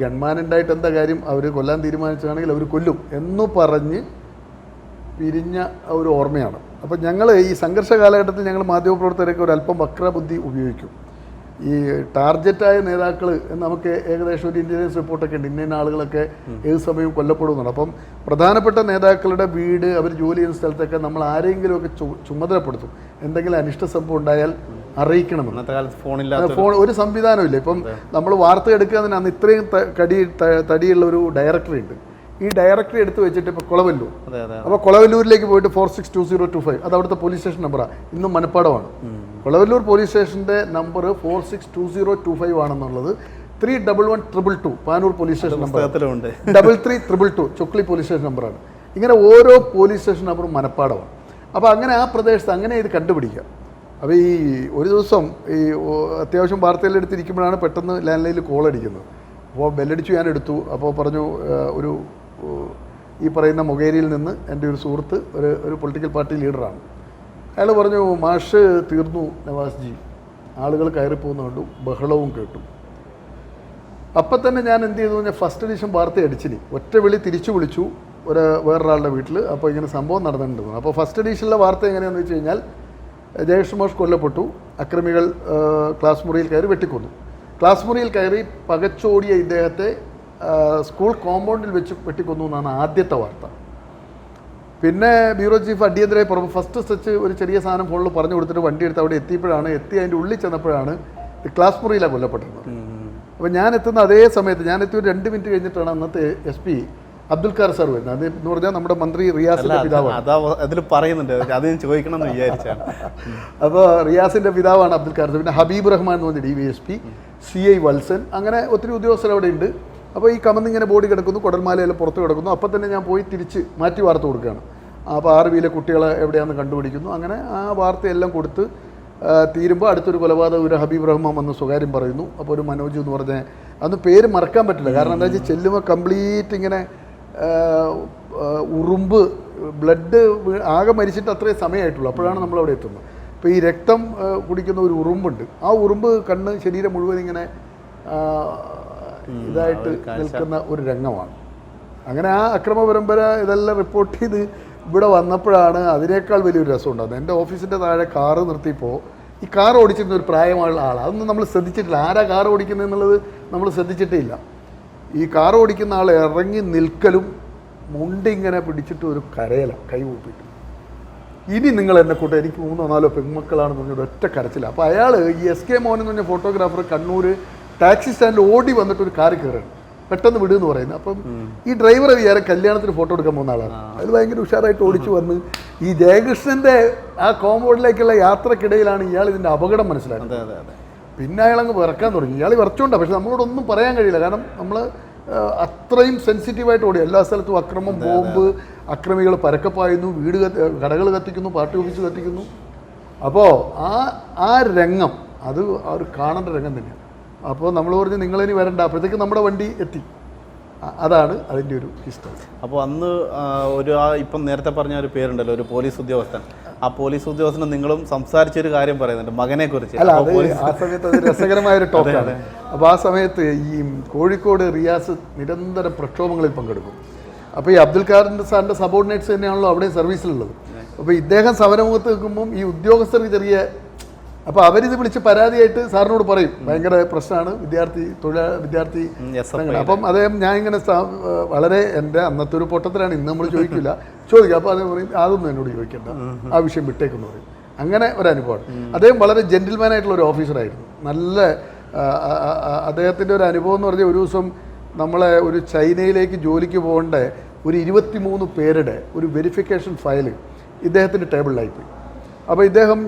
ഗൺമാൻ ഉണ്ടായിട്ട് എന്താ കാര്യം, അവർ കൊല്ലാൻ തീരുമാനിച്ചാണെങ്കിൽ അവർ കൊല്ലും എന്ന് പറഞ്ഞ് പിരിഞ്ഞ ഒരു ഓർമ്മയാണ്. അപ്പം ഞങ്ങൾ ഈ സംഘർഷ കാലഘട്ടത്തിൽ ഞങ്ങൾ മാധ്യമപ്രവർത്തകരൊക്കെ ഒരു അല്പം വക്രബുദ്ധി ഉപയോഗിക്കും. ഈ ടാർഗറ്റായ നേതാക്കൾ നമുക്ക് ഏകദേശം ഒരു ഇൻ്റലിജൻസ് റിപ്പോർട്ടൊക്കെ ഉണ്ട്, ഇന്ന ആളുകളൊക്കെ ഏത് സമയവും കൊല്ലപ്പെടുന്നുണ്ട്. അപ്പം പ്രധാനപ്പെട്ട നേതാക്കളുടെ വീട്, അവർ ജോലി ചെയ്യുന്ന സ്ഥലത്തൊക്കെ നമ്മൾ ആരെങ്കിലുമൊക്കെ ചുമതലപ്പെടുത്തും. എന്തെങ്കിലും അനിഷ്ട സംഭവം ഉണ്ടായാൽ അറിയിക്കണമെന്ന്. ഫോൺ ഒരു സംവിധാനമില്ല. ഇപ്പം നമ്മൾ വാർത്ത എടുക്കുക അന്ന് ഇത്രയും തടിയുള്ള ഒരു ഡയറക്ടറി ഉണ്ട്. ഈ ഡയറക്ടറി എടുത്ത് വെച്ചിട്ട് ഇപ്പോൾ കൊളവല്ലൂർ, അപ്പോൾ കൊളവല്ലൂരിലേക്ക് പോയിട്ട് 462025 അത് അവിടുത്തെ പോലീസ് സ്റ്റേഷൻ നമ്പറാണ്, ഇന്നും മനപ്പാടമാണ്. കൊളവല്ലൂർ പോലീസ് സ്റ്റേഷൻ്റെ നമ്പർ 462025 ആണെന്നുള്ളത് 311222 Panoor police station number, 3332 Chokli police station നമ്പറാണ്. ഇങ്ങനെ ഓരോ പോലീസ് സ്റ്റേഷൻ നമ്പറും മനപ്പാടമാണ്. അപ്പോൾ അങ്ങനെ ആ പ്രദേശത്ത് അങ്ങനെ ഇത് കണ്ടുപിടിക്കുക. അപ്പോൾ ഈ ഒരു ദിവസം ഈ അത്യാവശ്യം വാർത്തയിലെടുത്തിരിക്കുമ്പോഴാണ് പെട്ടെന്ന് ലാൻഡ് ലൈനിൽ കോൾ അടിക്കുന്നത്. അപ്പോൾ ബെല്ലടിച്ചു, ഞാൻ എടുത്തു. അപ്പോൾ പറഞ്ഞു ഒരു ഈ പറയുന്ന മൊകേരിയിൽ നിന്ന് എൻ്റെ ഒരു സുഹൃത്ത് ഒരു പൊളിറ്റിക്കൽ പാർട്ടി ലീഡറാണ്. അയാൾ പറഞ്ഞു, മാഷ് തീർന്നു നവാസ്ജി, ആളുകൾ കയറിപ്പോകുന്ന കണ്ടു, ബഹളവും കേട്ടു. അപ്പം തന്നെ ഞാൻ എന്ത് ചെയ്തു, ഞാൻ ഫസ്റ്റ് എഡിഷൻ വാർത്ത അടിച്ചിനി, ഒറ്റ വിളി തിരിച്ചു വിളിച്ചു വേറൊരാളുടെ വീട്ടിൽ. അപ്പോൾ ഇങ്ങനെ സംഭവം നടന്നിട്ടുണ്ടെന്ന്. അപ്പോൾ ഫസ്റ്റ് എഡിഷനിലെ വാർത്ത എങ്ങനെയാണെന്ന് വെച്ച് കഴിഞ്ഞാൽ, ജയകൃഷ്ണ മാഷ് കൊല്ലപ്പെട്ടു, അക്രമികൾ ക്ലാസ് മുറിയിൽ കയറി വെട്ടിക്കൊന്നു. ക്ലാസ് മുറിയിൽ കയറി പകച്ചോടിയ ഇദ്ദേഹത്തെ സ്കൂൾ കോമ്പൗണ്ടിൽ വെച്ച് വെട്ടിക്കൊന്നു എന്നാണ് ആദ്യത്തെ വാർത്ത. പിന്നെ ബ്യൂറോ ചീഫ് അടിയന്തരമായി പുറമെ ഫസ്റ്റ് സ്ട്രെച്ച് ഒരു ചെറിയ സാധനം ഫോണിൽ പറഞ്ഞു കൊടുത്തിട്ട് വണ്ടി എടുത്ത് അവിടെ എത്തി അതിൻ്റെ ഉള്ളിൽ ചെന്നപ്പോഴാണ് ക്ലാസ് മുറിയിലാണ് കൊല്ലപ്പെട്ടിരുന്നത്. അപ്പോൾ ഞാൻ എത്തുന്ന അതേ സമയത്ത്, ഞാൻ എത്തി ഒരു 2 മിനിറ്റ് കഴിഞ്ഞിട്ടാണ് അന്നത്തെ SP അബ്ദുൽ ഖാർ സാർ വരുന്നത്. അത് എന്ന് പറഞ്ഞാൽ നമ്മുടെ മന്ത്രി റിയാസിൻ്റെ പിതാവാണ്. അതിൽ പറയുന്നുണ്ട്, അത് ഞാൻ ചോദിക്കണം എന്ന് വിചാരിച്ചാണ്. അപ്പോൾ റിയാസിൻ്റെ പിതാവാണ് അബ്ദുൽ ഖാർ. പിന്നെ ഹബീബ് റഹ്മാൻ എന്ന് പറഞ്ഞ DVSP, CI വത്സൻ, അങ്ങനെ ഒത്തിരി ഉദ്യോഗസ്ഥർ അവിടെ ഉണ്ട്. അപ്പോൾ ഈ കമന്നിങ്ങനെ ബോഡി കിടക്കുന്നു, കുടൽമാലയെല്ലാം പുറത്ത് കിടക്കുന്നു. അപ്പോൾ തന്നെ ഞാൻ പോയി തിരിച്ച് മാറ്റി വാർത്ത കൊടുക്കുകയാണ്. അപ്പോൾ RVയിലെ കുട്ടികളെ എവിടെയാണെന്ന് കണ്ടുപിടിക്കുന്നു. അങ്ങനെ ആ വാർത്തയെല്ലാം കൊടുത്ത് തീരുമ്പോൾ അടുത്തൊരു കൊലപാതകം ഒരു ഹബീബ് റഹ്മാൻ വന്ന് സ്വകാര്യം പറയുന്നു. അപ്പോൾ ഒരു മനോജ് എന്ന് പറഞ്ഞ, അന്ന് പേര് മറക്കാൻ പറ്റില്ല. കാരണം എന്താ വെച്ചാൽ ചെല്ലുമ്പോൾ കംപ്ലീറ്റ് ഇങ്ങനെ ഉറുമ്പ് ബ്ലഡ് ആകെ മരിച്ചിട്ട് അത്രയും സമയമായിട്ടുള്ളൂ. അപ്പോഴാണ് നമ്മളവിടെ എത്തുന്നത്. അപ്പോൾ ഈ രക്തം കുടിക്കുന്ന ഒരു ഉറുമ്പുണ്ട്. ആ ഉറുമ്പ് കണ്ണ് ശരീരം മുഴുവൻ ഇങ്ങനെ ഇതായിട്ട് നിൽക്കുന്ന ഒരു രംഗമാണ്. അങ്ങനെ ആ അക്രമ പരമ്പര ഇതെല്ലാം റിപ്പോർട്ട് ചെയ്ത് ഇവിടെ വന്നപ്പോഴാണ് അതിനേക്കാൾ വലിയൊരു രസം ഉണ്ടാകുന്നത്. എൻ്റെ ഓഫീസിൻ്റെ താഴെ കാറ് നിർത്തിയപ്പോൾ ഈ കാർ ഓടിച്ചിരുന്ന ഒരു പ്രായമുള്ള ആൾ, അതൊന്നും നമ്മൾ ശ്രദ്ധിച്ചിട്ടില്ല. ആരാ കാർ ഓടിക്കുന്നത് എന്നുള്ളത് നമ്മൾ ശ്രദ്ധിച്ചിട്ടേ ഇല്ല. ഈ കാർ ഓടിക്കുന്ന ആൾ ഇറങ്ങി നിൽക്കലും മുണ്ടിങ്ങനെ പിടിച്ചിട്ട് ഒരു കരയല കൈ കൂപ്പിട്ട്, ഇനി നിങ്ങൾ എന്നെ കൂട്ടെ, എനിക്ക് 3 4 പെൺമക്കളാണെന്ന് പറഞ്ഞൊരു ഒറ്റ കരച്ചില്ല. അപ്പോൾ അയാൾ ഈ SK മോഹൻ എന്ന് പറഞ്ഞ ഫോട്ടോഗ്രാഫർ കണ്ണൂർ ടാക്സി സ്റ്റാൻഡിൽ ഓടി വന്നിട്ട് ഒരു കാറിൽ കയറുകയാണ്, പെട്ടെന്ന് വിടുമെന്ന് പറയുന്നത്. അപ്പം ഈ ഡ്രൈവറെ വിചാരം കല്യാണത്തിന് ഫോട്ടോ എടുക്കാൻ പോകുന്ന ആളാണ്. അത് ഭയങ്കര ഉഷാറായിട്ട് ഓടിച്ചു വന്ന് ഈ ജയകൃഷ്ണൻ്റെ ആ കോമ്പൗണ്ടിലേക്കുള്ള യാത്രക്കിടയിലാണ് ഇയാൾ ഇതിൻ്റെ അപകടം മനസ്സിലാക്കുന്നത്. പിന്നെ അയാളങ്ങ് വിറക്കാൻ തുടങ്ങി. ഇയാൾ വിറച്ചുകൊണ്ടാണ്, പക്ഷെ നമ്മളോടൊന്നും പറയാൻ കഴിയില്ല. കാരണം നമ്മൾ അത്രയും സെൻസിറ്റീവായിട്ട് ഓടി. എല്ലാ സ്ഥലത്തും അക്രമം, ബോംബ്, അക്രമികൾ പരക്കപ്പായുന്നു, കടകൾ കത്തിക്കുന്നു, പാർട്ടി ഓഫീസ് കത്തിക്കുന്നു. അപ്പോൾ ആ രംഗം അത് ഒരു കാണേണ്ട രംഗം തന്നെയാണ്. അപ്പോൾ നമ്മൾ പറഞ്ഞ് നിങ്ങളിനി വരണ്ട, അപ്പോഴത്തേക്ക് നമ്മുടെ വണ്ടി എത്തി. അതാണ് അതിൻ്റെ ഒരു ഹിസ്റ്ററി. അപ്പോൾ അന്ന് ഇപ്പം നേരത്തെ പറഞ്ഞ ഒരു പേരുണ്ടല്ലോ, ഒരു പോലീസ് ഉദ്യോഗസ്ഥൻ. ആ പോലീസ് ഉദ്യോഗസ്ഥന് നിങ്ങളും സംസാരിച്ചൊരു കാര്യം പറയുന്നുണ്ട്, മകനെ കുറിച്ച്. അല്ല, അത് ആ സമയത്ത് അത് രസകരമായൊരു ടോക്കാണ്. അപ്പോൾ ആ സമയത്ത് ഈ കോഴിക്കോട് റിയാസ് നിരന്തരം പ്രക്ഷോഭങ്ങളിൽ പങ്കെടുക്കും. അപ്പോൾ ഈ അബ്ദുൽ ഖാർ സാറിൻ്റെ സബോർഡിനേറ്റ്സ് തന്നെയാണല്ലോ അവിടെ സർവീസിലുള്ളത്. അപ്പോൾ ഇദ്ദേഹം സമരമുഖത്ത് നിൽക്കുമ്പം ഈ ഉദ്യോഗസ്ഥർക്ക് ചെറിയ, അപ്പോൾ അവരിത് വിളിച്ച് പരാതിയായിട്ട് സാറിനോട് പറയും, ഭയങ്കര പ്രശ്നമാണ് വിദ്യാർത്ഥി. അപ്പം അദ്ദേഹം ഞാൻ ഇങ്ങനെ വളരെ എൻ്റെ അന്നത്തെ ഒരു പൊട്ടത്തിലാണ്, ഇന്ന് നമ്മൾ ചോദിക്കില്ല, ചോദിക്കുക. അപ്പോൾ അദ്ദേഹം പറയും, അതൊന്നും എന്നോട് ചോദിക്കേണ്ട, ആ വിഷയം വിട്ടേക്കെന്ന് പറയും. അങ്ങനെ ഒരു അനുഭവമാണ്. അദ്ദേഹം വളരെ ജെന്റിൽമാനായിട്ടുള്ള ഒരു ഓഫീസറായിരുന്നു. നല്ല അദ്ദേഹത്തിൻ്റെ ഒരു അനുഭവം എന്ന് പറഞ്ഞാൽ, ഒരു ദിവസം നമ്മളെ ഒരു ചൈനയിലേക്ക് ജോലിക്ക് പോകേണ്ട ഒരു 23 പേരുടെ ഒരു വെരിഫിക്കേഷൻ ഫയൽ ഇദ്ദേഹത്തിൻ്റെ ടേബിളിലായിപ്പോയി. അപ്പോൾ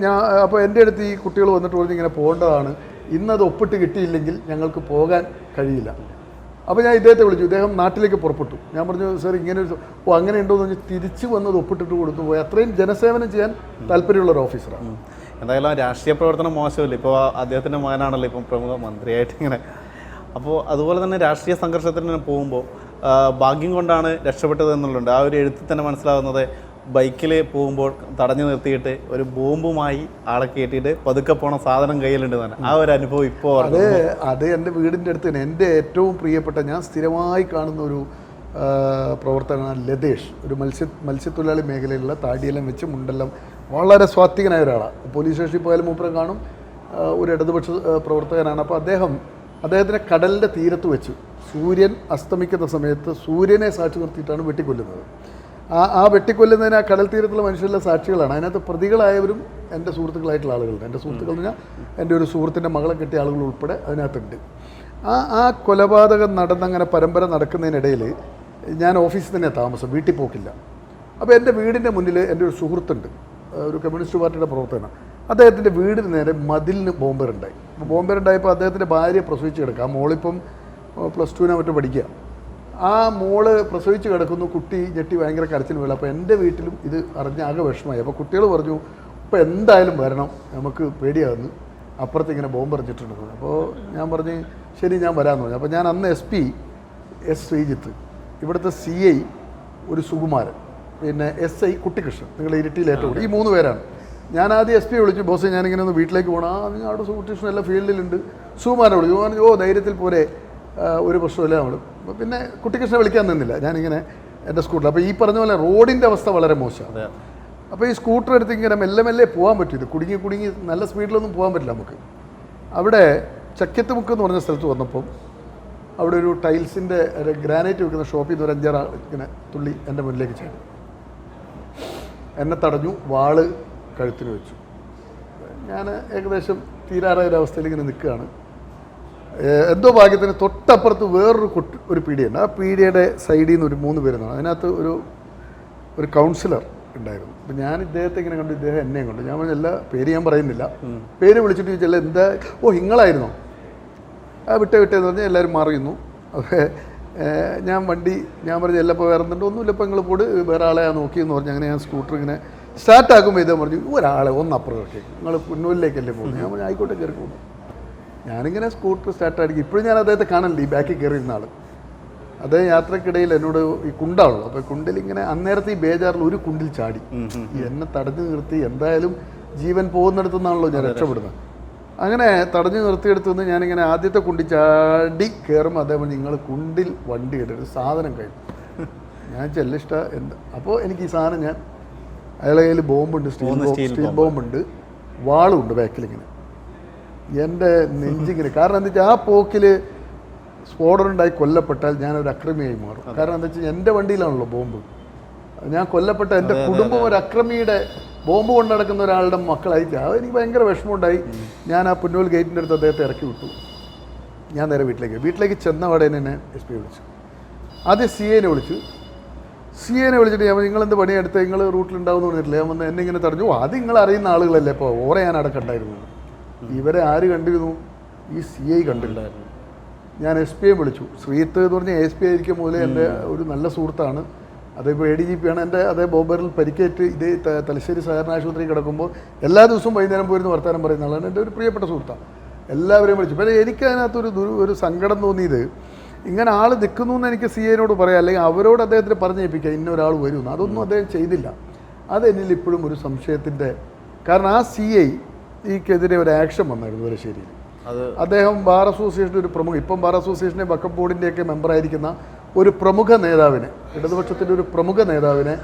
അപ്പോൾ എൻ്റെ അടുത്ത് ഈ കുട്ടികൾ വന്നിട്ട് പറഞ്ഞ് ഇങ്ങനെ പോകേണ്ടതാണ്, ഇന്നത് ഒപ്പിട്ട് കിട്ടിയില്ലെങ്കിൽ ഞങ്ങൾക്ക് പോകാൻ കഴിയില്ല. അപ്പോൾ ഞാൻ ഇദ്ദേഹത്തെ വിളിച്ചു. ഇദ്ദേഹം നാട്ടിലേക്ക് പുറപ്പെട്ടു. ഞാൻ പറഞ്ഞു, സാർ ഇങ്ങനെ അങ്ങനെ ഉണ്ടോ എന്ന് പറഞ്ഞ് തിരിച്ചു വന്നത് ഒപ്പിട്ടിട്ട് കൊടുത്തു പോയി. അത്രയും ജനസേവനം ചെയ്യാൻ താല്പര്യമുള്ള ഒരു ഓഫീസറാണ്. എന്തായാലും രാഷ്ട്രീയ പ്രവർത്തനം മോശമില്ല. ഇപ്പോൾ അദ്ദേഹത്തിൻ്റെ മകനാണല്ലോ ഇപ്പം പ്രമുഖ മന്ത്രിയായിട്ട് ഇങ്ങനെ. അപ്പോൾ അതുപോലെ തന്നെ രാഷ്ട്രീയ സംഘർഷത്തിന് പോകുമ്പോൾ ഭാഗ്യം കൊണ്ടാണ് രക്ഷപ്പെട്ടത് എന്നുള്ളത് ആ ഒരു എഴുത്തിൽ തന്നെ മനസ്സിലാകുന്നത്. ബൈക്കിൽ പോകുമ്പോൾ തടഞ്ഞു നിർത്തിയിട്ട് ഒരു ബോംബുമായി ആളെ കയറ്റിയിട്ട് പതുക്കെ പോണ സാധനം കയ്യിലുണ്ട് തന്നെ. ആ ഒരു അനുഭവം ഇപ്പോൾ അത് എൻ്റെ വീടിൻ്റെ അടുത്ത് തന്നെ എൻ്റെ ഏറ്റവും പ്രിയപ്പെട്ട, ഞാൻ സ്ഥിരമായി കാണുന്ന ഒരു പ്രവർത്തകനാണ് ലതേഷ്. ഒരു മത്സ്യത്തൊഴിലാളി മേഖലയിലുള്ള താടിയെല്ലാം വെച്ച് മുണ്ടെല്ലാം വളരെ സ്വാത്വികനായ ഒരാളാണ്. പോലീസ് സ്റ്റേഷനിൽ പോയാലും മൂപ്പരം കാണും. ഒരു ഇടതുപക്ഷ പ്രവർത്തകനാണ്. അപ്പോൾ അദ്ദേഹത്തിനെ കടലിൻ്റെ തീരത്ത് വെച്ച് സൂര്യൻ അസ്തമിക്കുന്ന സമയത്ത് സൂര്യനെ സാക്ഷി നിർത്തിയിട്ടാണ് വെട്ടിക്കൊല്ലുന്നത്. ആ വെട്ടിക്കൊല്ലുന്നതിന് ആ കടൽ തീരത്തുള്ള മനുഷ്യരുടെ സാക്ഷികളാണ്. അതിനകത്ത് പ്രതികളായവരും എൻ്റെ സുഹൃത്തുക്കളായിട്ടുള്ള ആളുകളുണ്ട്. എൻ്റെ സുഹൃത്തുക്കൾ എന്ന് പറഞ്ഞാൽ എൻ്റെ ഒരു സുഹൃത്തിൻ്റെ മകളെ കിട്ടിയ ആളുകൾ ഉൾപ്പെടെ അതിനകത്തുണ്ട്. ആ കൊലപാതകം നടന്നങ്ങനെ പരമ്പര നടക്കുന്നതിനിടയിൽ ഞാൻ ഓഫീസിൽ തന്നെയാണ് താമസം, വീട്ടിൽ പോക്കില്ല. അപ്പോൾ എൻ്റെ വീടിൻ്റെ മുന്നിൽ എൻ്റെ ഒരു സുഹൃത്തുണ്ട്, ഒരു കമ്മ്യൂണിസ്റ്റ് പാർട്ടിയുടെ പ്രവർത്തകനാണ്. അദ്ദേഹത്തിൻ്റെ വീടിന് നേരെ മതിലിന് ബോംബേറുണ്ടായി. അപ്പോൾ ബോംബേറുണ്ടായപ്പോൾ അദ്ദേഹത്തിൻ്റെ ഭാര്യ പ്രസവിച്ച് കിടക്കുക. ആ മോളിപ്പം +2 മറ്റും പഠിക്കുക. ആ മോള് പ്രസവിച്ച് കിടക്കുന്നു, കുട്ടി ഞെട്ടി ഭയങ്കര കരച്ചിൽ വീഴും. അപ്പോൾ എൻ്റെ വീട്ടിലും ഇത് അറിഞ്ഞ ആകെ വിഷമമായി. അപ്പോൾ കുട്ടികൾ പറഞ്ഞു ഇപ്പോൾ എന്തായാലും വരണം, നമുക്ക് പേടിയാകുന്നു, അപ്പുറത്ത് ഇങ്ങനെ ബോംബ് എറിഞ്ഞിട്ടുണ്ട്. അപ്പോൾ ഞാൻ പറഞ്ഞു ശരി ഞാൻ വരാമെന്ന് പറഞ്ഞു. അപ്പോൾ ഞാൻ അന്ന് SP എസ് ശ്രീജിത്ത്, ഇവിടുത്തെ CI ഒരു സുകുമാരൻ, പിന്നെ SI കുട്ടികൃഷ്ണൻ, നിങ്ങൾ ഇരിട്ടിയിൽ ഏറ്റവും ഈ 3 പേരാണ്. ഞാൻ ആദ്യം SP വിളിച്ചു, ബോസ് ഞാനിങ്ങനെ ഒന്ന് വീട്ടിലേക്ക് പോകണം. നിങ്ങൾ അവിടെ കുട്ടികൃഷ്ണൻ എല്ലാ ഫീൽഡിലുണ്ട്. സുകുമാരനെ വിളിച്ചു. പറഞ്ഞു ഓ ധൈര്യത്തിൽ പോരെ, ഒരു പ്രശ്നമില്ല നമ്മൾ. പിന്നെ കുട്ടികൃഷ്ണനെ വിളിക്കാൻ നിന്നില്ല, ഞാനിങ്ങനെ എൻ്റെ സ്കൂട്ടർ. അപ്പോൾ ഈ പറഞ്ഞ പോലെ റോഡിൻ്റെ അവസ്ഥ വളരെ മോശമാണ്. അപ്പോൾ ഈ സ്കൂട്ടർ എടുത്ത് ഇങ്ങനെ മെല്ലെ മെല്ലെ പോകാൻ പറ്റും. ഇത് കുടുങ്ങി നല്ല സ്പീഡിലൊന്നും പോകാൻ പറ്റില്ല നമുക്ക്. അവിടെ ചക്കത്ത് മുക്ക് എന്ന് പറഞ്ഞ സ്ഥലത്ത് വന്നപ്പം അവിടെ ഒരു ടൈൽസിൻ്റെ ഗ്രാനൈറ്റ് വെക്കുന്ന ഷോപ്പിൽ നിന്ന് ഒരു 5-6 ആൾ ഇങ്ങനെ തുള്ളി എൻ്റെ മുന്നിലേക്ക് ചെയ്തു. എന്നെ തടഞ്ഞു, വാള് കഴുത്തിന് വെച്ചു. ഞാൻ ഏകദേശം തീരാറായ ഒരവസ്ഥയിൽ ഇങ്ങനെ നിൽക്കുകയാണ്. എന്തോ ഭാഗ്യത്തിന് തൊട്ടപ്പുറത്ത് വേറൊരു ഒരു പീടിയുണ്ട്. ആ പീടിയയുടെ സൈഡിൽ നിന്ന് ഒരു 3 പേരുന്നാണ്. അതിനകത്ത് ഒരു കൗൺസിലർ ഉണ്ടായിരുന്നു. അപ്പം ഞാൻ ഇദ്ദേഹത്തെ ഇങ്ങനെ കണ്ടു, ഇദ്ദേഹം എന്നെയും കണ്ടു. ഞാൻ പറഞ്ഞ എല്ലാ പേര് ഞാൻ പറയുന്നില്ല, പേര് വിളിച്ചിട്ട് ചോദിച്ചാൽ എന്താ, ഓ നിങ്ങളായിരുന്നോ, വിട്ടേ എന്ന് പറഞ്ഞാൽ എല്ലാവരും മാറിയുന്നു. ഞാൻ പറഞ്ഞ എല്ലപ്പോൾ വേറെ എന്തുണ്ട്, ഒന്നുമില്ല, ഇപ്പോൾ നിങ്ങൾ പോട് വേറെ ആളെ നോക്കിയെന്ന് പറഞ്ഞ് അങ്ങനെ ഞാൻ സ്കൂട്ടർ ഇങ്ങനെ സ്റ്റാർട്ടാക്കുമ്പോൾ ഇദ്ദേഹം പറഞ്ഞു ഒരാളെ ഒന്നപ്പുറത്തേക്ക് നിങ്ങൾ പുന്നൂരിലേക്കല്ലേ പോകുന്നു. ഞാൻ പറഞ്ഞു ആയിക്കോട്ടെ കയറി പോകുന്നു. ഞാനിങ്ങനെ സ്കൂട്ടർ സ്റ്റാർട്ടാക്കി. ഇപ്പോഴും ഞാൻ അദ്ദേഹത്തെ കാണലുണ്ട്, ഈ ബാക്കിൽ കയറിയിരുന്ന ആൾ. അദ്ദേഹം യാത്രക്കിടയിൽ എന്നോട് ഈ കുണ്ടാണല്ലോ, അപ്പോൾ കുണ്ടിൽ ഇങ്ങനെ അന്നേരത്തെ ഈ ബേജാറിൽ ഒരു കുണ്ടിൽ ചാടി എന്നെ തടഞ്ഞു നിർത്തി. എന്തായാലും ജീവൻ പോകുന്നിടത്തു നിന്നാണല്ലോ ഞാൻ രക്ഷപ്പെടുന്നത്. അങ്ങനെ തടഞ്ഞു നിർത്തിയെടുത്തു നിന്ന് ഞാനിങ്ങനെ ആദ്യത്തെ കുണ്ടി ചാടി കയറുമ്പോൾ അദ്ദേഹം നിങ്ങൾ കുണ്ടിൽ വണ്ടി ഇടരുത്, സാധനം കഴിഞ്ഞു. ഞാൻ ചെല്ലിഷ്ട എന്താ. അപ്പോൾ എനിക്ക് ഈ സാധനം ഞാൻ അയാളെ കയ്യിൽ ബോംബുണ്ട്, സ്റ്റീൽ ബോംബുണ്ട്, വാളുണ്ട് ബാക്കിലിങ്ങനെ. എൻ്റെ നെഞ്ചിങ്ങനെ, കാരണം എന്താ വെച്ചാൽ ആ പോക്കിൽ സ്ഫോടനമുണ്ടായി കൊല്ലപ്പെട്ടാൽ ഞാനൊരു അക്രമിയായി മാറും. കാരണം എന്താ വെച്ചാൽ എൻ്റെ വണ്ടിയിലാണല്ലോ ബോംബ്. ഞാൻ കൊല്ലപ്പെട്ട എൻ്റെ കുടുംബം ഒരു അക്രമിയുടെ ബോംബ് കൊണ്ട് നടക്കുന്ന ഒരാളുടെ മക്കളായിട്ട് അത് എനിക്ക് ഭയങ്കര വിഷമമുണ്ടായി. ഞാൻ ആ പുന്നൂൽ ഗേറ്റിൻ്റെ അടുത്ത് അദ്ദേഹത്തെ ഇറക്കി വിട്ടു. ഞാൻ നേരെ വീട്ടിലേക്ക് ചെന്ന അവിടെ എന്നെ SP വിളിച്ചു. ആദ്യം CIനെ വിളിച്ചു. CIനെ വിളിച്ചിട്ട് ഞാൻ നിങ്ങളെന്ത് പണിയെടുത്ത്, നിങ്ങൾ റൂട്ടിലുണ്ടാവുമെന്ന് പറഞ്ഞിട്ടില്ല. ഞാൻ വന്ന് എന്നെ ഇങ്ങനെ തടഞ്ഞു. അത് നിങ്ങൾ അറിയുന്ന ആളുകളല്ലേ, ഇപ്പോൾ ഓറെ ഞാൻ അവിടെ കണ്ടായിരുന്നു. ഇവരെ ആര് കണ്ടിരുന്നു? ഈ CI കണ്ടില്ലായിരുന്നു. ഞാൻ SPയെ വിളിച്ചു. ശ്രീത്ത് എന്ന് പറഞ്ഞാൽ SP ആയിരിക്കും മുതലേ എൻ്റെ ഒരു നല്ല സുഹൃത്താണ്. അതിപ്പോൾ ADGP ആണ്. എൻ്റെ അതേ ബോംബറിൽ പരിക്കേറ്റ് ഇതേ തലശ്ശേരി സഹകരണ ആശുപത്രി കിടക്കുമ്പോൾ എല്ലാ ദിവസവും വൈകുന്നേരം പോയിരുന്ന് വർത്തമാനം പറയുന്ന ആളാണ്. എൻ്റെ ഒരു പ്രിയപ്പെട്ട സുഹൃത്താണ്. എല്ലാവരെയും വിളിച്ചു. പക്ഷേ എനിക്കതിനകത്തൊരു സങ്കടം തോന്നിയത്, ഇങ്ങനെ ആൾ നിൽക്കുന്നു എന്ന് എനിക്ക് CIനോട് പറയാം, അല്ലെങ്കിൽ അവരോട് അദ്ദേഹത്തിന് പറഞ്ഞേൽപ്പിക്കാം ഇന്ന ഒരാൾ വരുമെന്ന്. അതൊന്നും അദ്ദേഹം ചെയ്തില്ല. അതെന്നിൽ ഇപ്പോഴും ഒരു സംശയത്തിൻ്റെ, കാരണം ആ CIക്കെതിരെ ഒരു ആക്ഷൻ വന്നായിരുന്നു തലശ്ശേരിയിൽ. അദ്ദേഹം ബാർ അസോസിയേഷൻ്റെ ഒരു പ്രമുഖ, ഇപ്പം ബാർ അസോസിയേഷൻ്റെ വഖഫ് ബോർഡിൻ്റെയൊക്കെ മെമ്പറായിരിക്കുന്ന ഒരു പ്രമുഖ നേതാവിനെ, ഇടതുപക്ഷത്തിൻ്റെ ഒരു പ്രമുഖ നേതാവിനെ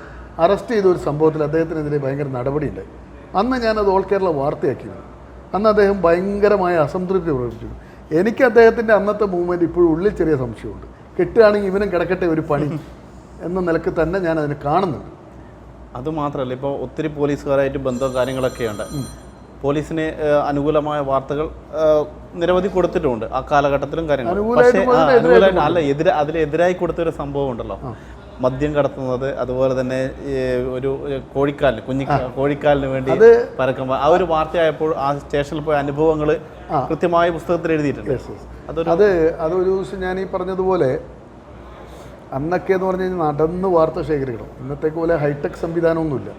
അറസ്റ്റ് ചെയ്ത ഒരു സംഭവത്തിൽ അദ്ദേഹത്തിനെതിരെ ഭയങ്കര നടപടിയുണ്ടായി. അന്ന് ഞാനത് ഓൾ കേരള വാർത്തയാക്കിയിരുന്നു. അന്ന് അദ്ദേഹം ഭയങ്കരമായ അസംതൃപ്തി പ്രകടിപ്പിച്ചു. എനിക്ക് അദ്ദേഹത്തിൻ്റെ അന്നത്തെ മൂവ്മെൻറ്റ് ഇപ്പോഴും ഉള്ളിൽ ചെറിയ സംശയമുണ്ട്. കിട്ടുകയാണെങ്കിൽ ഇവനും കിടക്കട്ടെ ഒരു പണി എന്ന നിലക്ക് തന്നെ ഞാൻ അതിനെ കാണുന്നുണ്ട്. അതുമാത്രമല്ല, ഇപ്പോൾ ഒത്തിരി പോലീസുകാരായിട്ട് ബന്ധവും കാര്യങ്ങളൊക്കെയുണ്ട്. പോലീസിന് അനുകൂലമായ വാർത്തകൾ നിരവധി കൊടുത്തിട്ടുണ്ട് ആ കാലഘട്ടത്തിലും കാര്യങ്ങൾ. പക്ഷേ അതിലെതിരായി കൊടുത്തൊരു സംഭവം ഉണ്ടല്ലോ, മദ്യം കടത്തുന്നത്, അതുപോലെ തന്നെ ഒരു കോഴിക്കാലിന് വേണ്ടി പരക്കം. ആ ഒരു വാർത്തയായപ്പോൾ ആ സ്റ്റേഷനിൽ പോയ അനുഭവങ്ങൾ കൃത്യമായ പുസ്തകത്തിൽ എഴുതിയിട്ടുണ്ട്. അതൊരു ദിവസം ഞാൻ ഈ പറഞ്ഞതുപോലെ അന്നൊക്കെ എന്ന് പറഞ്ഞു കഴിഞ്ഞാൽ നടന്ന് വാർത്ത ശേഖരിക്കണം. ഇന്നത്തേക്ക് പോലെ ഹൈടെക് സംവിധാനമൊന്നുമില്ല.